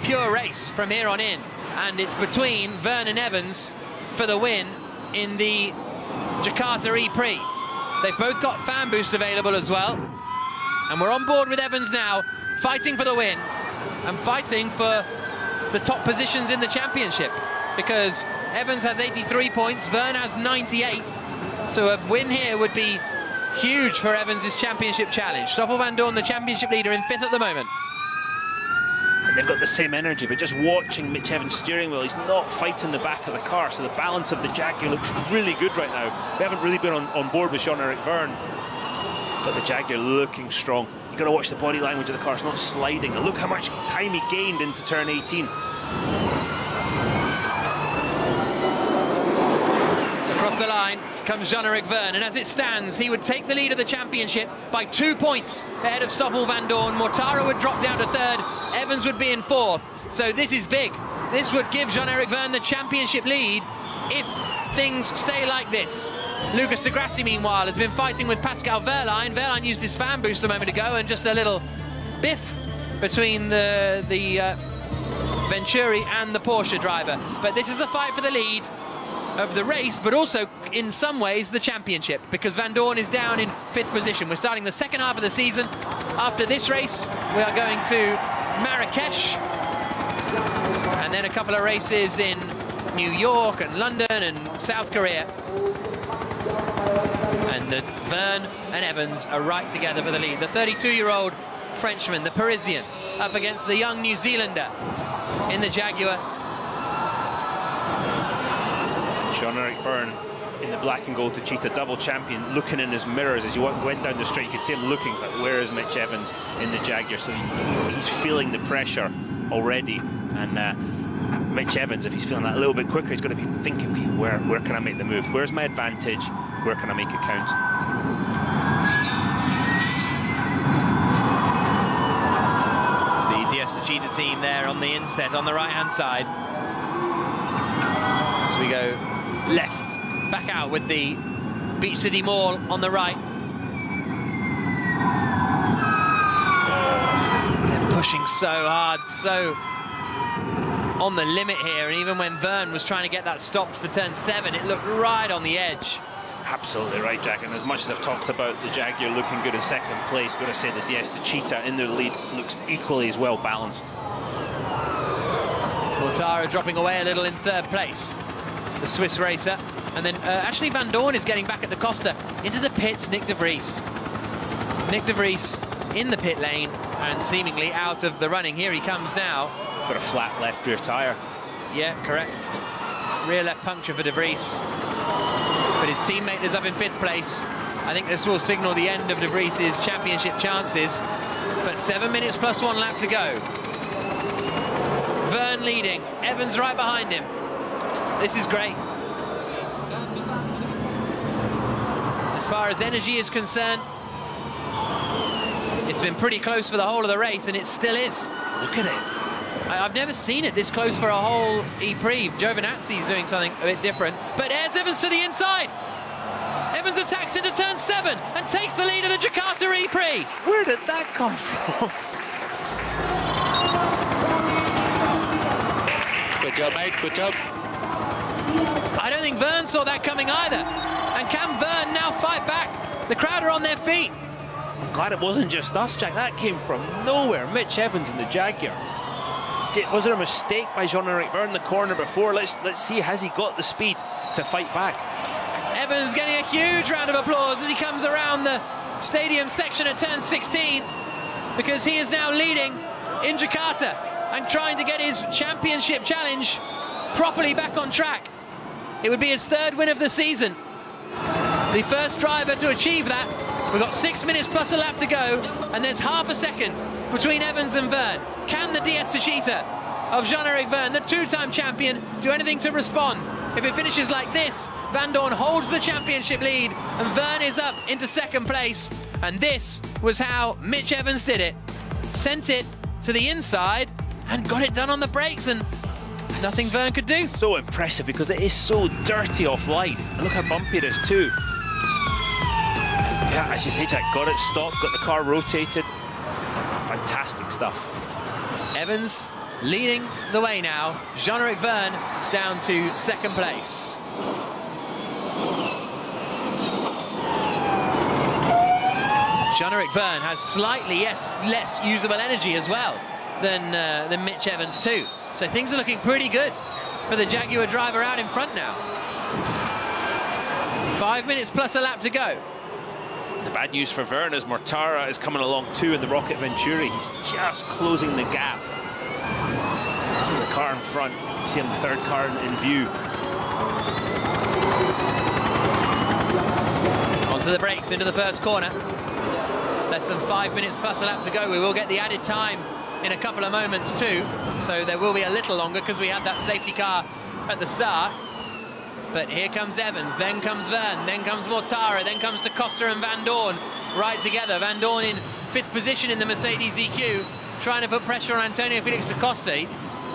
pure race from here on in. And it's between Verne and Evans for the win in the Jakarta E-Prix. They've both got fan boost available as well. And we're on board with Evans now, fighting for the win and fighting for the top positions in the championship, because Evans has 83 points, Verne has 98. So a win here would be huge for Evans' championship challenge. Stoffel Vandoorne, the championship leader, in 5th at the moment. And they've got the same energy, but just watching Mitch Evans' steering wheel, he's not fighting the back of the car, so the balance of the Jaguar looks really good right now. We haven't really been on board with Jean-Eric Verne, but the Jaguar looking strong. You've got to watch the body language of the car, it's not sliding. And look how much time he gained into turn 18. Across the line comes Jean-Eric Verne, and as it stands, he would take the lead of the championship by 2 points ahead of Stoffel Vandoorne. Mortara would drop down to 3rd, Evans would be in 4th. So this is big. This would give Jean-Eric Verne the championship lead if things stay like this. Lucas de Grassi, meanwhile, has been fighting with Pascal Wehrlein. Wehrlein used his fan boost a moment ago, and just a little biff between the Venturi and the Porsche driver. But this is the fight for the lead of the race, but also in some ways the championship, because Vandoorne is down in 5th position. We're starting the second half of the season. After this race, we are going to Marrakesh, and then a couple of races in New York and London and South Korea. And Verne and Evans are right together for the lead. The 32-year-old Frenchman, the Parisian, up against the young New Zealander in the Jaguar. Jean-Eric Verne in the black and gold Techeetah, double champion, looking in his mirrors as he went down the straight. You could see him looking, like, where is Mitch Evans in the Jaguar? So he's feeling the pressure already. And Mitch Evans, if he's feeling that a little bit quicker, he's going to be thinking, where can I make the move? Where's my advantage? Where can I make it count? The DS Techeetah team there on the inset on the right-hand side. So we go left, back out with the Beach City Mall on the right. They're pushing so hard, so on the limit here, and even when Verne was trying to get that stopped for turn 7, it looked right on the edge. Absolutely right, Jack, and as much as I've talked about the Jaguar looking good in 2nd place, I've got to say the DS Techeetah in the lead looks equally as well balanced. Mortara dropping away a little in 3rd place, the Swiss racer. And then actually Vandoorne is getting back at the Costa. Into the pits, Nick de Vries. Nick de Vries in the pit lane and seemingly out of the running. Here he comes now. Got a flat left rear tyre. Yeah, correct. Rear left puncture for de Vries. But his teammate is up in 5th place. I think this will signal the end of de Vries' championship chances. But 7 minutes plus 1 lap to go. Verne leading, Evans right behind him. This is great. As far as energy is concerned, it's been pretty close for the whole of the race, and it still is. Look at it. I've never seen it this close for a whole E-Prix. Giovinazzi's doing something a bit different. But here's Evans to the inside. Evans attacks into turn 7 and takes the lead of the Jakarta E-Prix. Where did that come from? Good job, mate. Good job. I don't think Verne saw that coming either. And can Verne now fight back? The crowd are on their feet. I'm glad it wasn't just us, Jack. That came from nowhere. Mitch Evans in the Jaguar. Was there a mistake by Jean-Eric Verne in the corner before? Let's see, has he got the speed to fight back? Evans getting a huge round of applause as he comes around the stadium section at turn 16, because he is now leading in Jakarta and trying to get his championship challenge properly back on track. It would be his 3rd win of the season The first driver to achieve that. We've got 6 minutes plus a lap to go, and there's half a second between Evans and Vergne. Can the DS Techeetah of Jean-Eric Vergne, the two-time champion, do anything to respond? If it finishes like this, Van Dorn holds the championship lead, and Vergne is up into second place. And this was how Mitch Evans did it. Sent it to the inside and got it done on the brakes, and nothing Vergne could do. So impressive because it is so dirty off line. And look how bumpy it is too. Yeah, as you say, Jack, got it stopped, got the car rotated. Fantastic stuff. Evans leading the way now. Jean-Eric Vergne down to second place. Jean-Eric Vergne has slightly less usable energy as well than Mitch Evans too. So things are looking pretty good for the Jaguar driver out in front now. 5 minutes plus a lap to go. The bad news for Vergne is Mortara is coming along too in the Rocket Venturi. He's just closing the gap to the car in front. You see him, the third car in view. Onto the brakes into the first corner. Less than 5 minutes plus a lap to go. We will get the added time in a couple of moments too, so there will be a little longer because we had that safety car at the start. But here comes Evans, then comes Vergne, then comes Mortara, then comes Da Costa and Van Dorn right together. Van Dorn in 5th position in the Mercedes EQ, trying to put pressure on Antonio Felix Da Costa. He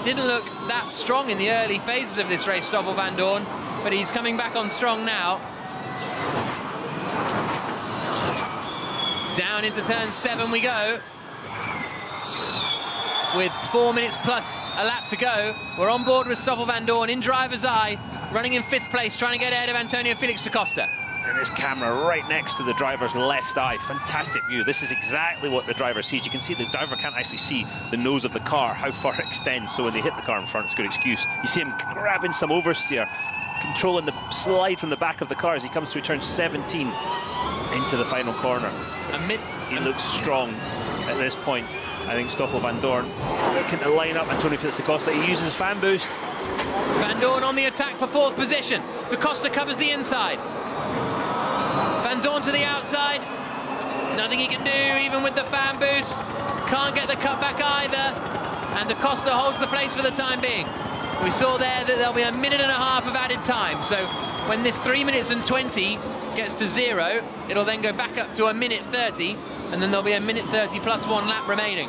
didn't look that strong in the early phases of this race, Stoffel Van Dorn, but he's coming back on strong now. Down into turn 7 we go. With 4 minutes plus a lap to go, we're on board with Stoffel Van Dorn in driver's eye, running in 5th place, trying to get ahead of Antonio Felix Da Costa. And this camera right next to the driver's left eye. Fantastic view. This is exactly what the driver sees. You can see the driver can't actually see the nose of the car, how far it extends, so when they hit the car in front, it's a good excuse. You see him grabbing some oversteer, controlling the slide from the back of the car as he comes through turn 17 into the final corner. He looks strong at this point. I think Stoffel Van Dorn looking to line up Antonio Felix Da Costa. He uses fan boost. Van Dorn on the attack for 4th position. Da Costa covers the inside. Van Dorn to the outside. Nothing he can do, even with the fan boost. Can't get the cutback either. And Da Costa holds the place for the time being. We saw there that there'll be a minute and a half of added time. So when this 3 minutes and 20 gets to 0, it'll then go back up to a minute 30. And then there'll be a minute 30 plus 1 lap remaining.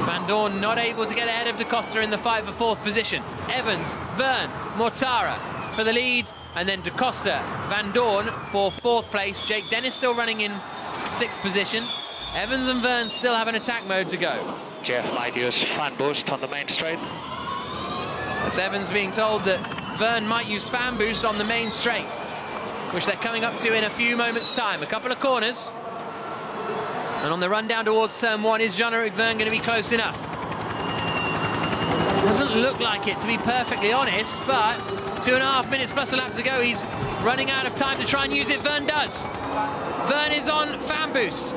Van Dorn not able to get ahead of Da Costa in the fight for 4th position. Evans, Vergne, Mortara for the lead, and then Da Costa, Van Dorn for 4th place. Jake Dennis still running in 6th position. Evans and Vergne still have an attack mode to go. Jeff might use fan boost on the main straight. As Evans being told that Vergne might use fan boost on the main straight, which they're coming up to in a few moments' time. A couple of corners. And on the run down towards turn 1, is Jean-Eric Vergne going to be close enough? Doesn't look like it, to be perfectly honest, but 2.5 minutes plus a lap to go. He's running out of time to try and use it. Vergne does. Vergne is on fan boost.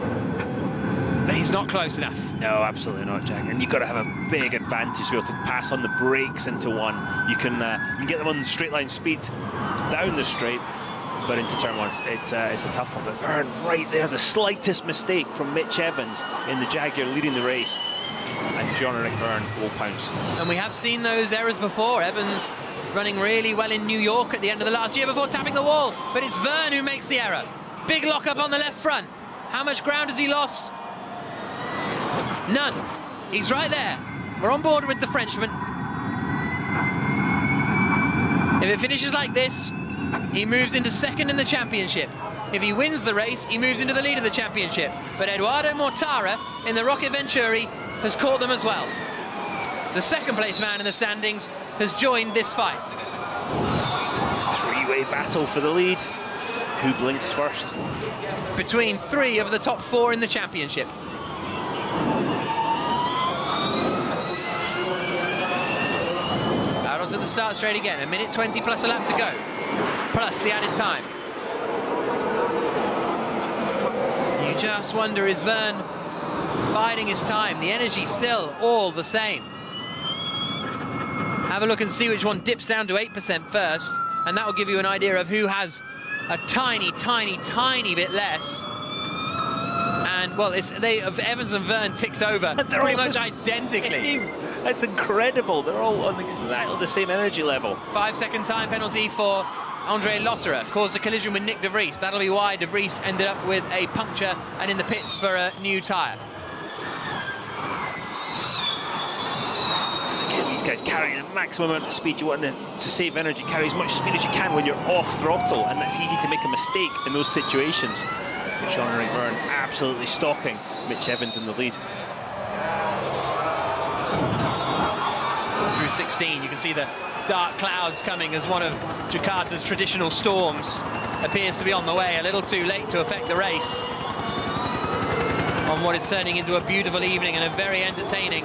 But he's not close enough. No, absolutely not, Jack. And you've got to have a big advantage to be able to pass on the brakes into one. You can get them on straight line speed down the straight, but into turn 1, it's a tough one. But Vergne right there, the slightest mistake from Mitch Evans in the Jaguar leading the race, and Jean-Eric Vergne will pounce. And we have seen those errors before. Evans running really well in New York at the end of the last year before tapping the wall, but it's Vergne who makes the error. Big lock-up on the left front. How much ground has he lost? None. He's right there. We're on board with the Frenchman. If it finishes like this, he moves into 2nd in the championship. If he wins the race, he moves into the lead of the championship. But Eduardo Mortara in the Rocket Venturi has caught them as well. The 2nd place man in the standings has joined this fight. 3-way battle for the lead. Who blinks first? Between 3 of the top 4 in the championship. Out onto the start straight again. 1 minute 20 plus a lap to go. Plus the added time. You just wonder, is Vergne biding his time? The energy still all the same. Have a look and see which one dips down to 8% first and that will give you an idea of who has a tiny, tiny, tiny bit less. And, well, Evans and Verne ticked over pretty much identically. That's incredible. They're all on exactly the same energy level. 5-second time penalty for Andre Lotterer. Caused a collision with Nick de Vries. That'll be why de Vries ended up with a puncture and in the pits for a new tyre. Again, these guys carrying the maximum amount of speed. You want to save energy, carry as much speed as you can when you're off throttle, and that's easy to make a mistake in those situations. Jean-Eric Verne absolutely stalking Mitch Evans in the lead. Through 16, you can see the dark clouds coming as one of Jakarta's traditional storms appears to be on the way, a little too late to affect the race on what is turning into a beautiful evening and a very entertaining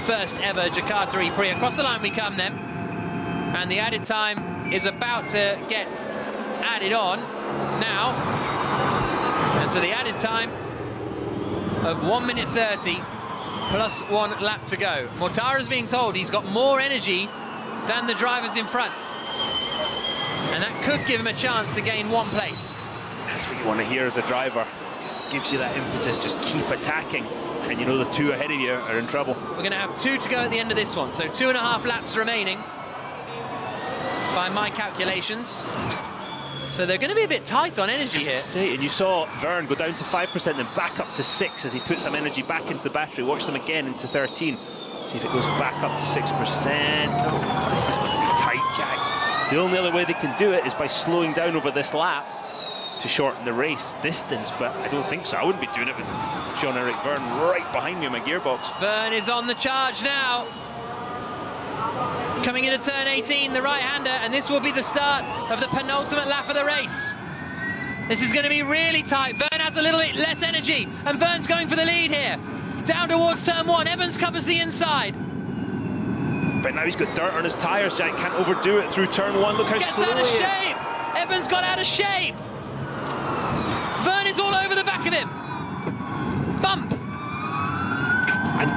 first ever Jakarta E-Prix. Across the line we come then, and the added time is about to get added on now. And so the added time of 1 minute 30 plus 1 lap to go. Mortara is being told he's got more energy than the drivers in front. And that could give him a chance to gain 1 place. That's what you want to hear as a driver. Just gives you that impetus, just keep attacking. And you know the 2 ahead of you are in trouble. We're going to have 2 to go at the end of this one. So 2.5 laps remaining by my calculations. So they're going to be a bit tight on energy here. And you saw Verne go down to 5%, then back up to 6 as he put some energy back into the battery. Watch them again into 13. See if it goes back up to 6%. Oh, this is going to be tight, Jack. The only other way they can do it is by slowing down over this lap to shorten the race distance, but I don't think so. I wouldn't be doing it with Jean-Eric Verne right behind me in my gearbox. Verne is on the charge now. Coming into turn 18, the right-hander, and this will be the start of the penultimate lap of the race. This is going to be really tight. Verne has a little bit less energy, and Verne's going for the lead here. Down towards turn 1, Evans covers the inside. But now he's got dirt on his tyres, Jack. Can't overdo it through turn 1. Look how slow out of he is. shape. Evans got out of shape. Verne is all over the back of him. Bump. And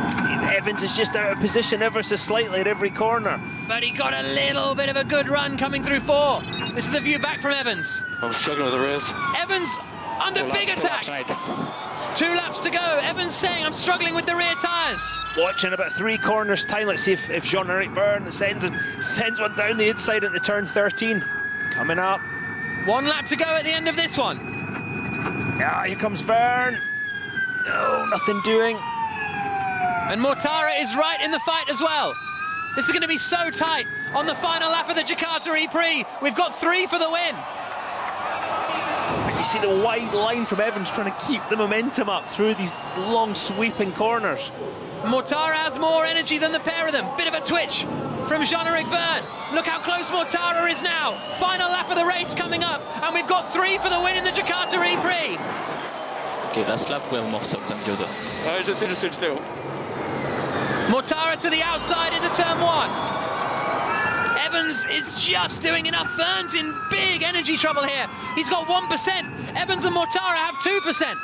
Evans is just out of position ever so slightly at every corner. But he got a little bit of a good run coming through 4. This is the view back from Evans. I'm struggling with the race. Evans under big attack. 2 laps to go. Evans saying, I'm struggling with the rear tyres. Watching about 3 corners time. Let's see if Jean-Eric Verne sends one down the inside into turn 13. Coming up. 1 lap to go at the end of this one. Yeah, here comes Verne. No, nothing doing. And Mortara is right in the fight as well. This is going to be so tight on the final lap of the Jakarta E-Prix. We've got 3 for the win. And you see the wide line from Evans trying to keep the momentum up through these long sweeping corners. Mortara has more energy than the pair of them. Bit of a twitch from Jean-Eric Verne. Look how close Mortara is now. Final lap of the race coming up, and we've got 3 for the win in the Jakarta E-Prix. Okay, last lap we have more stock than the other. Mortara to the outside into turn 1. Evans is just doing enough. Verne's in big energy trouble here. He's got 1%. Evans and Mortara have 2%.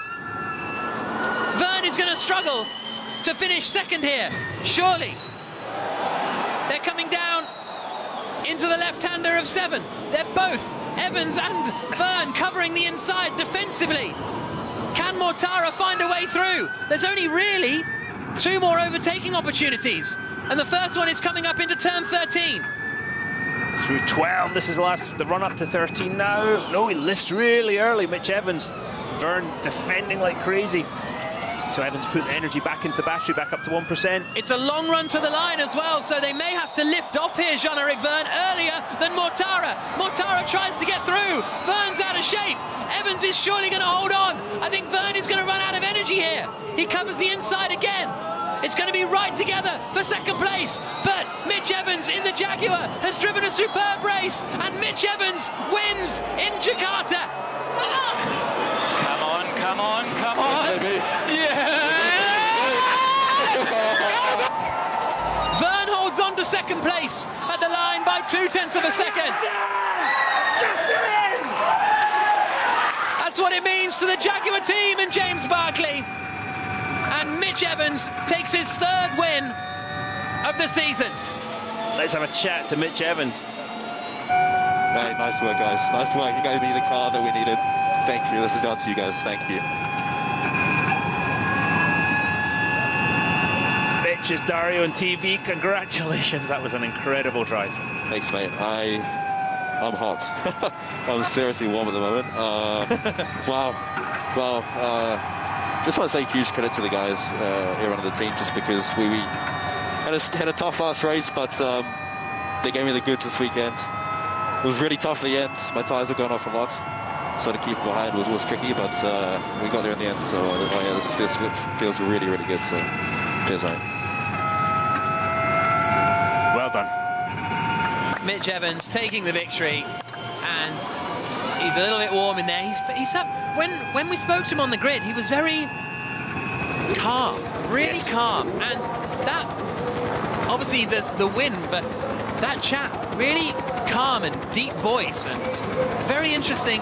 Verne is going to struggle to finish second here, surely. They're coming down into the left-hander of 7. They're both, Evans and Verne, covering the inside defensively. Can Mortara find a way through? There's only really 2 more overtaking opportunities, and the first one is coming up into turn 13. Through 12, this is the run up to 13 now. No, he lifts really early, Mitch Evans. Verne defending like crazy. So Evans put the energy back into the battery, back up to 1%. It's a long run to the line as well, so they may have to lift off here, Jean-Eric Verne, earlier than Mortara. Mortara tries to get through. Verne's out of shape. Evans is surely going to hold on. I think Verne is going to run out of energy here. He covers the inside again. It's going to be right together for second place. But Mitch Evans in the Jaguar has driven a superb race, and Mitch Evans wins in Jakarta. Come on, come on, come on. Verne holds on to second place at the line by 0.2 of a second. That's what it means to the Jaguar team and James Barclay. And Mitch Evans takes his 3rd win of the season. Let's have a chat to Mitch Evans. Right, nice work, guys. Nice work. You gave me the car that we needed. Thank you. This is down to you guys. Thank you. Mitch, is Dario on TV. Congratulations. That was an incredible drive. Thanks, mate. I'm hot. I'm seriously warm at the moment. Wow. Well, just want to say huge credit to the guys here on the team, just because we had a tough last race, but they gave me the goods this weekend. It was really tough at the end. My tyres were going off a lot, so to keep them behind was tricky, but we got there in the end. So this feels really, really good. So cheers, mate. Well done. Mitch Evans taking the victory, and he's a little bit warm in there. He's up. When we spoke to him on the grid, he was very calm, really calm, and that obviously there's the win, but that chap really calm and deep voice, and very interesting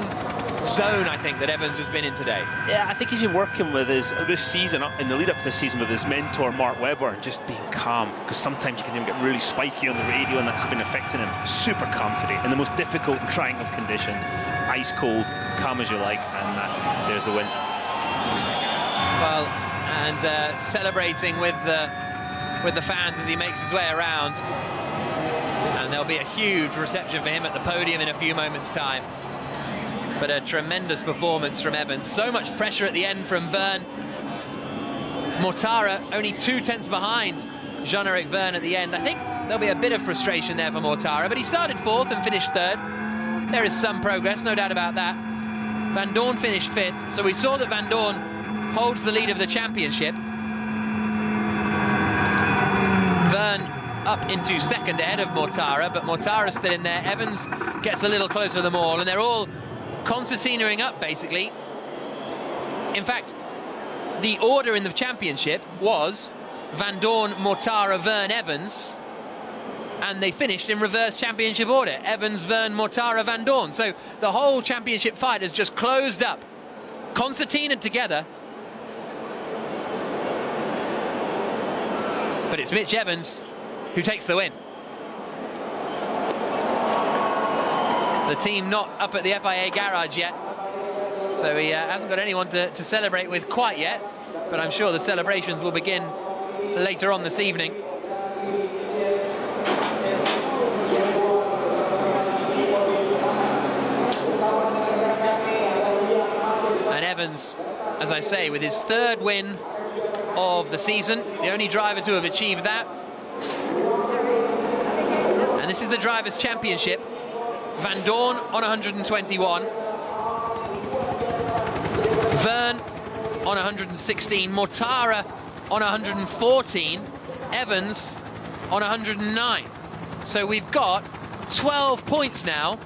zone I think that Evans has been in today. Yeah, I think he's been working with this season, in the lead up to this season, with his mentor Mark Webber, and just being calm, because sometimes you can even get really spiky on the radio, and that's been affecting him. Super calm today in the most difficult and trying of conditions. Ice cold, calm as you like, and there's the win. Well, and celebrating with the fans as he makes his way around, and there'll be a huge reception for him at the podium in a few moments' time. But a tremendous performance from Evans. So much pressure at the end from Verne. Mortara only 2 tenths behind Jean-Eric Verne at the end. I think there'll be a bit of frustration there for Mortara, but he started 4th and finished 3rd. There is some progress, no doubt about that. Van Dorn finished 5th, so we saw that Van Dorn holds the lead of the championship. Verne up into 2nd ahead of Mortara, but Mortara's still in there. Evans gets a little closer to them all, and they're all concertinaing up, basically. In fact, the order in the championship was Van Dorn, Mortara, Verne, Evans, and they finished in reverse championship order. Evans, Verne, Mortara, Van Dorn. So the whole championship fight has just closed up, concertinaed together. But it's Mitch Evans who takes the win. The team not up at the FIA garage yet, so he hasn't got anyone to celebrate with quite yet, but I'm sure the celebrations will begin later on this evening. And Evans, as I say, with his 3rd win of the season, the only driver to have achieved that. And this is the Drivers' Championship. Van Dorn on 121, Verne on 116, Mortara on 114, Evans on 109. So we've got 12 points now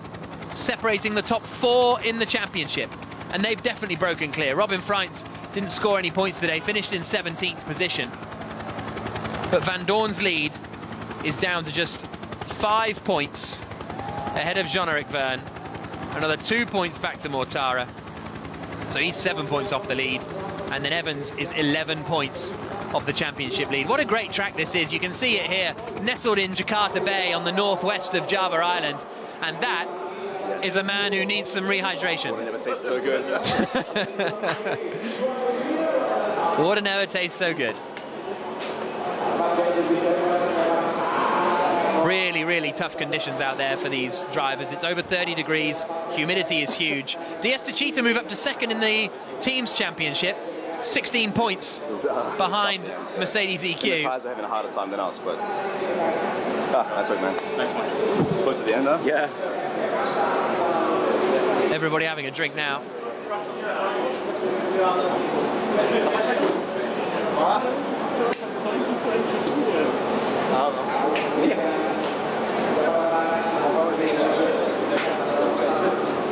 separating the top 4 in the championship, and they've definitely broken clear. Robin Freitz didn't score any points today, finished in 17th position, but Van Dorn's lead is down to just 5 points ahead of Jean-Eric Verne. Another 2 points back to Mortara. So he's 7 points off the lead. And then Evans is 11 points off the championship lead. What a great track this is. You can see it here, nestled in Jakarta Bay on the northwest of Java Island. And that is a man who needs some rehydration. It never tastes so good. Water never tastes so good. Really, really tough conditions out there for these drivers. It's over 30 degrees, humidity is huge. Diaz Techeetah move up to 2nd in the Teams Championship, 16 points behind Mercedes EQ. The tyres are having a harder time than us, but nice work, man. Thanks, man. Close to the end, though? Yeah. Everybody having a drink now.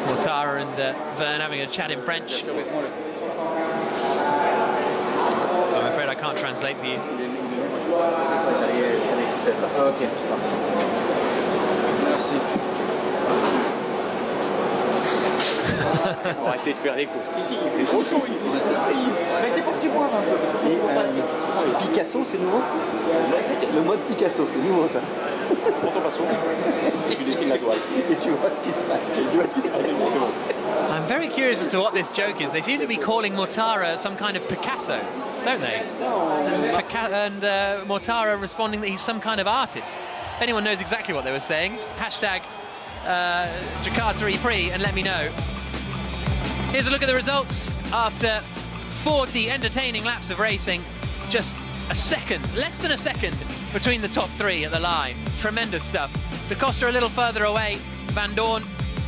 Mortara and Verne having a chat in French. So I'm afraid I can't translate for you. Ok. Merci. Il faut arrêter de faire les courses. Si, il fait trop chaud ici. Mais c'est pour que tu boives un peu. Picasso, c'est nouveau. Le mode Picasso, c'est nouveau ça. I'm very curious as to what this joke is. They seem to be calling Mortara some kind of Picasso, don't they? And Mortara responding that he's some kind of artist. If anyone knows exactly what they were saying, hashtag Jakarta E-Prix and let me know. Here's a look at the results after 40 entertaining laps of racing. Just a second, less than a second, between the top three at the line. Tremendous stuff. Da Costa a little further away. Van Dorn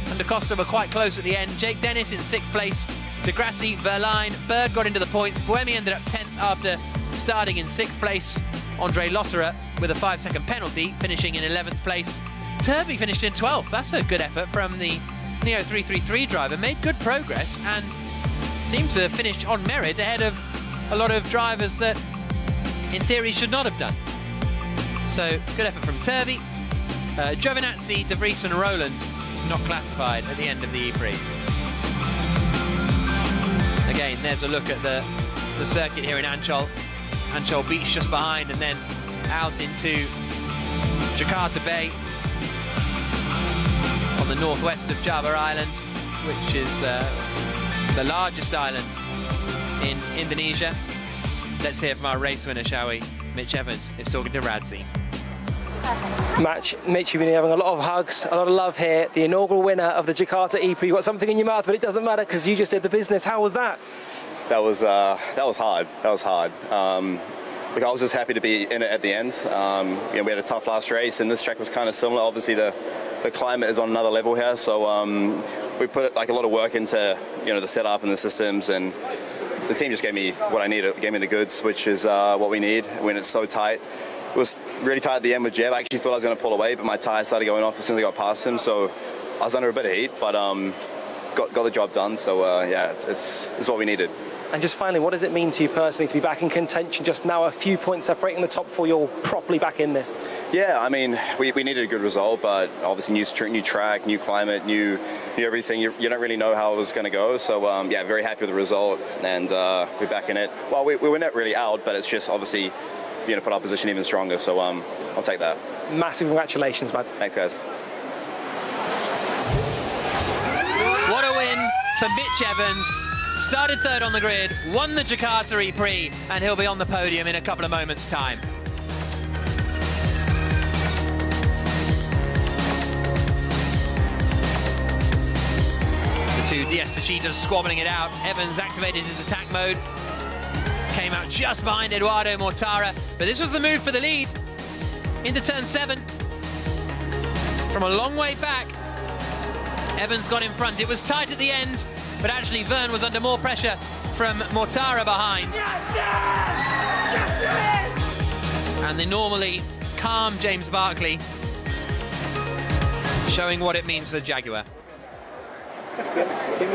and Da Costa were quite close at the end. Jake Dennis in 6th place. De Grassi, Verline, Bird got into the points. Buemi ended up 10th after starting in 6th place. Andre Lotterer with a 5-second penalty, finishing in 11th place. Turvey finished in 12th. That's a good effort from the Neo 333 driver. Made good progress and seemed to finish on merit ahead of a lot of drivers that in theory should not have done. So good effort from Turvey. Giovinazzi, De Vries and Roland not classified at the end of the E-Prix. Again, there's a look at the circuit here in Ancol. Ancol Beach just behind and then out into Jakarta Bay on the northwest of Java Island, which is the largest island in Indonesia. Let's hear from our race winner, shall we? Mitch Evans is talking to Radzi. Mitch, you've been having a lot of hugs, a lot of love here. The inaugural winner of the Jakarta E-Prix. You've got something in your mouth, but it doesn't matter because you just did the business. How was that? That was hard. That was hard. Look, I was just happy to be in it at the end. We had a tough last race, and this track was kind of similar. Obviously, the climate is on another level here, so we put like a lot of work into the setup and the systems, and the team just gave me what I needed. Gave me the goods, which is what we need when it's so tight. It was really tight at the end with Jeb. I actually thought I was going to pull away, but my tyre started going off as soon as I got past him, so I was under a bit of heat, but got the job done. So yeah, it's what we needed. And just finally, what does it mean to you personally to be back in contention? Just now a few points separating the top four, you're properly back in this. Yeah, I mean, we needed a good result, but obviously new track, new climate, new everything. You don't really know how it was going to go. So yeah, very happy with the result, and we're back in it. Well, we were not really out, but it's just obviously put our position even stronger. So I'll take that. Massive congratulations, man. Thanks, guys. What a win for Mitch Evans. Started third on the grid, won the Jakarta E-Prix, and he'll be on the podium in a couple of moments' time. The two Diesta cheaters squabbling it out. Evans activated his attack mode. Came out just behind Eduardo Mortara, but this was the move for the lead. Into turn 7. From a long way back, Evans got in front. It was tight at the end, but actually Verne was under more pressure from Mortara behind. And the normally calm James Barclay showing what it means for Jaguar.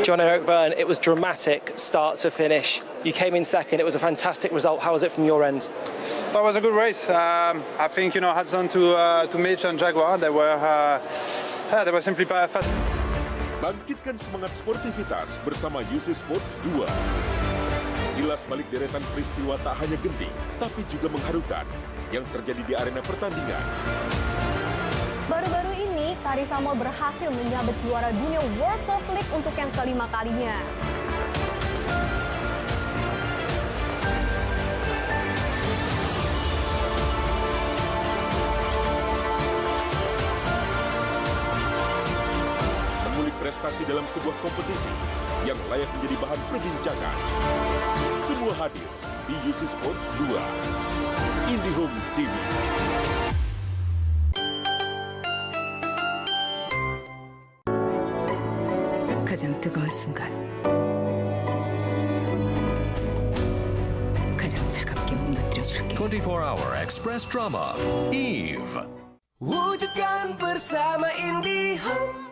John-Eric Verne, it was dramatic start to finish. You came in second. It was a fantastic result. How was it from your end? That was a good race. I think hats on to Mitch and Jaguar. They were simply fast. Bangkitkan semangat sportivitas bersama UC Sports 2. Kilas balik deretan peristiwa tak hanya genting, tapi juga mengharukan yang terjadi di arena pertandingan. Baru-baru ini, Karisamo berhasil menyabet juara dunia World Surf League untuk yang kelima kalinya. Prestasi dalam sebuah kompetisi yang layak menjadi bahan perbincangan. Semua hadir di UC Sports 2, IndyHome TV. 가장 뜨거운 순간, 가장 차갑게 무너뜨려줄게. 24-hour express drama, Eve. Wujudkan bersama IndyHome.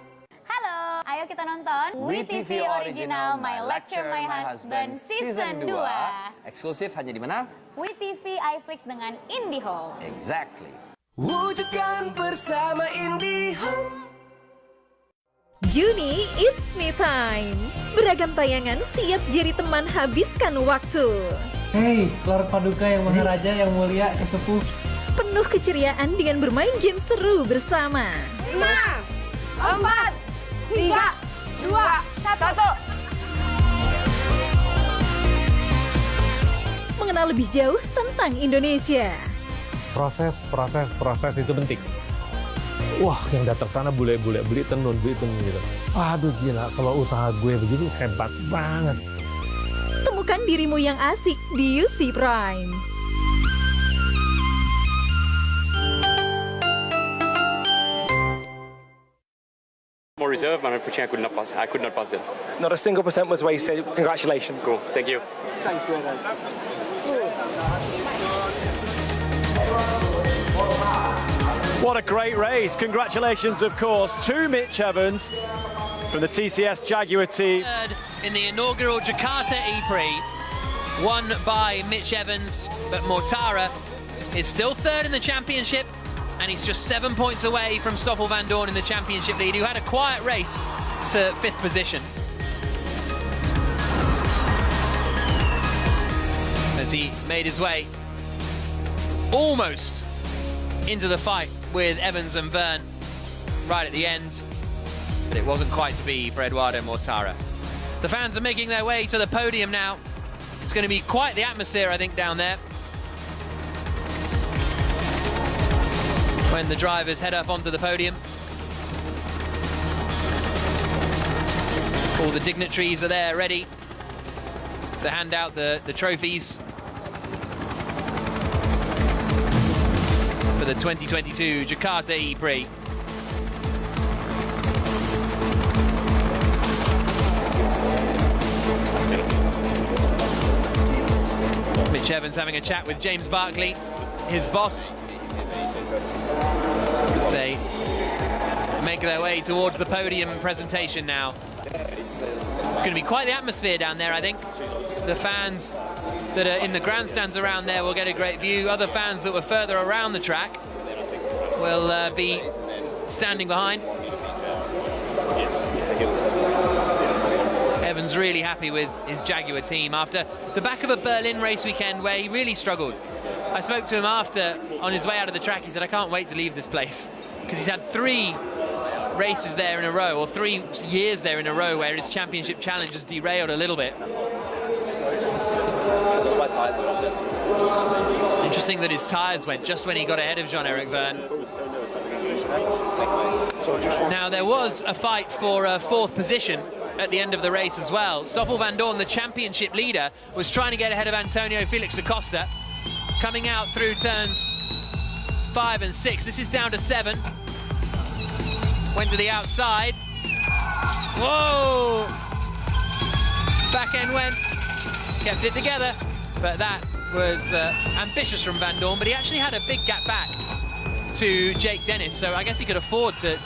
Ayo kita nonton WeTV Original My Lecture My Husband Season 2. Eksklusif hanya di mana? WeTV iFlix dengan IndyHome. Exactly. Wujudkan bersama IndyHome. Juni, it's me time. Beragam tayangan siap jadi teman habiskan waktu. Hei, Lord Paduka yang Maharaja yang mulia sesepuh. penuh keceriaan dengan bermain game seru bersama. 5, 4, 3, 2, 1. Mengenal lebih jauh tentang Indonesia. Proses itu penting. Wah, yang datang sana beli tenun gitu. Aduh gila, kalau usaha gue begini hebat banget. Temukan dirimu yang asik di UC Prime. More reserve, and unfortunately I could not pass it. Not a single percent was wasted. Congratulations. Cool, thank you. Thank you. What a great race. Congratulations, of course, to Mitch Evans from the TCS Jaguar team. Third in the inaugural Jakarta E-Prix, won by Mitch Evans, but Mortara is still third in the championship, and he's just 7 points away from Stoffel van Doorn in the championship lead, who had a quiet race to 5th position. As he made his way almost into the fight with Evans and Verne right at the end, but it wasn't quite to be for Eduardo Mortara. The fans are making their way to the podium now. It's going to be quite the atmosphere, I think, down there when the drivers head up onto the podium. All the dignitaries are there ready to hand out the trophies for the 2022 Jakarta E-Prix. Mitch Evans having a chat with James Barkley, his boss, as they make their way towards the podium presentation now. It's going to be quite the atmosphere down there, I think. The fans that are in the grandstands around there will get a great view. Other fans that were further around the track will be standing behind. Evans really happy with his Jaguar team after the back of a Berlin race weekend where he really struggled. I spoke to him after, on his way out of the track. He said, I can't wait to leave this place, because he's had 3 races there in a row, or 3 years there in a row, where his championship challenge has derailed a little bit. Interesting that his tyres went just when he got ahead of Jean-Eric Verne. Now, there was a fight for 4th position at the end of the race as well. Stoffel van Doorn, the championship leader, was trying to get ahead of Antonio Felix da Costa, coming out through turns 5 and 6. This is down to 7. Went to the outside. Whoa! Back end went. Kept it together. But that was ambitious from Van Doorn, but he actually had a big gap back to Jake Dennis, so I guess he could afford to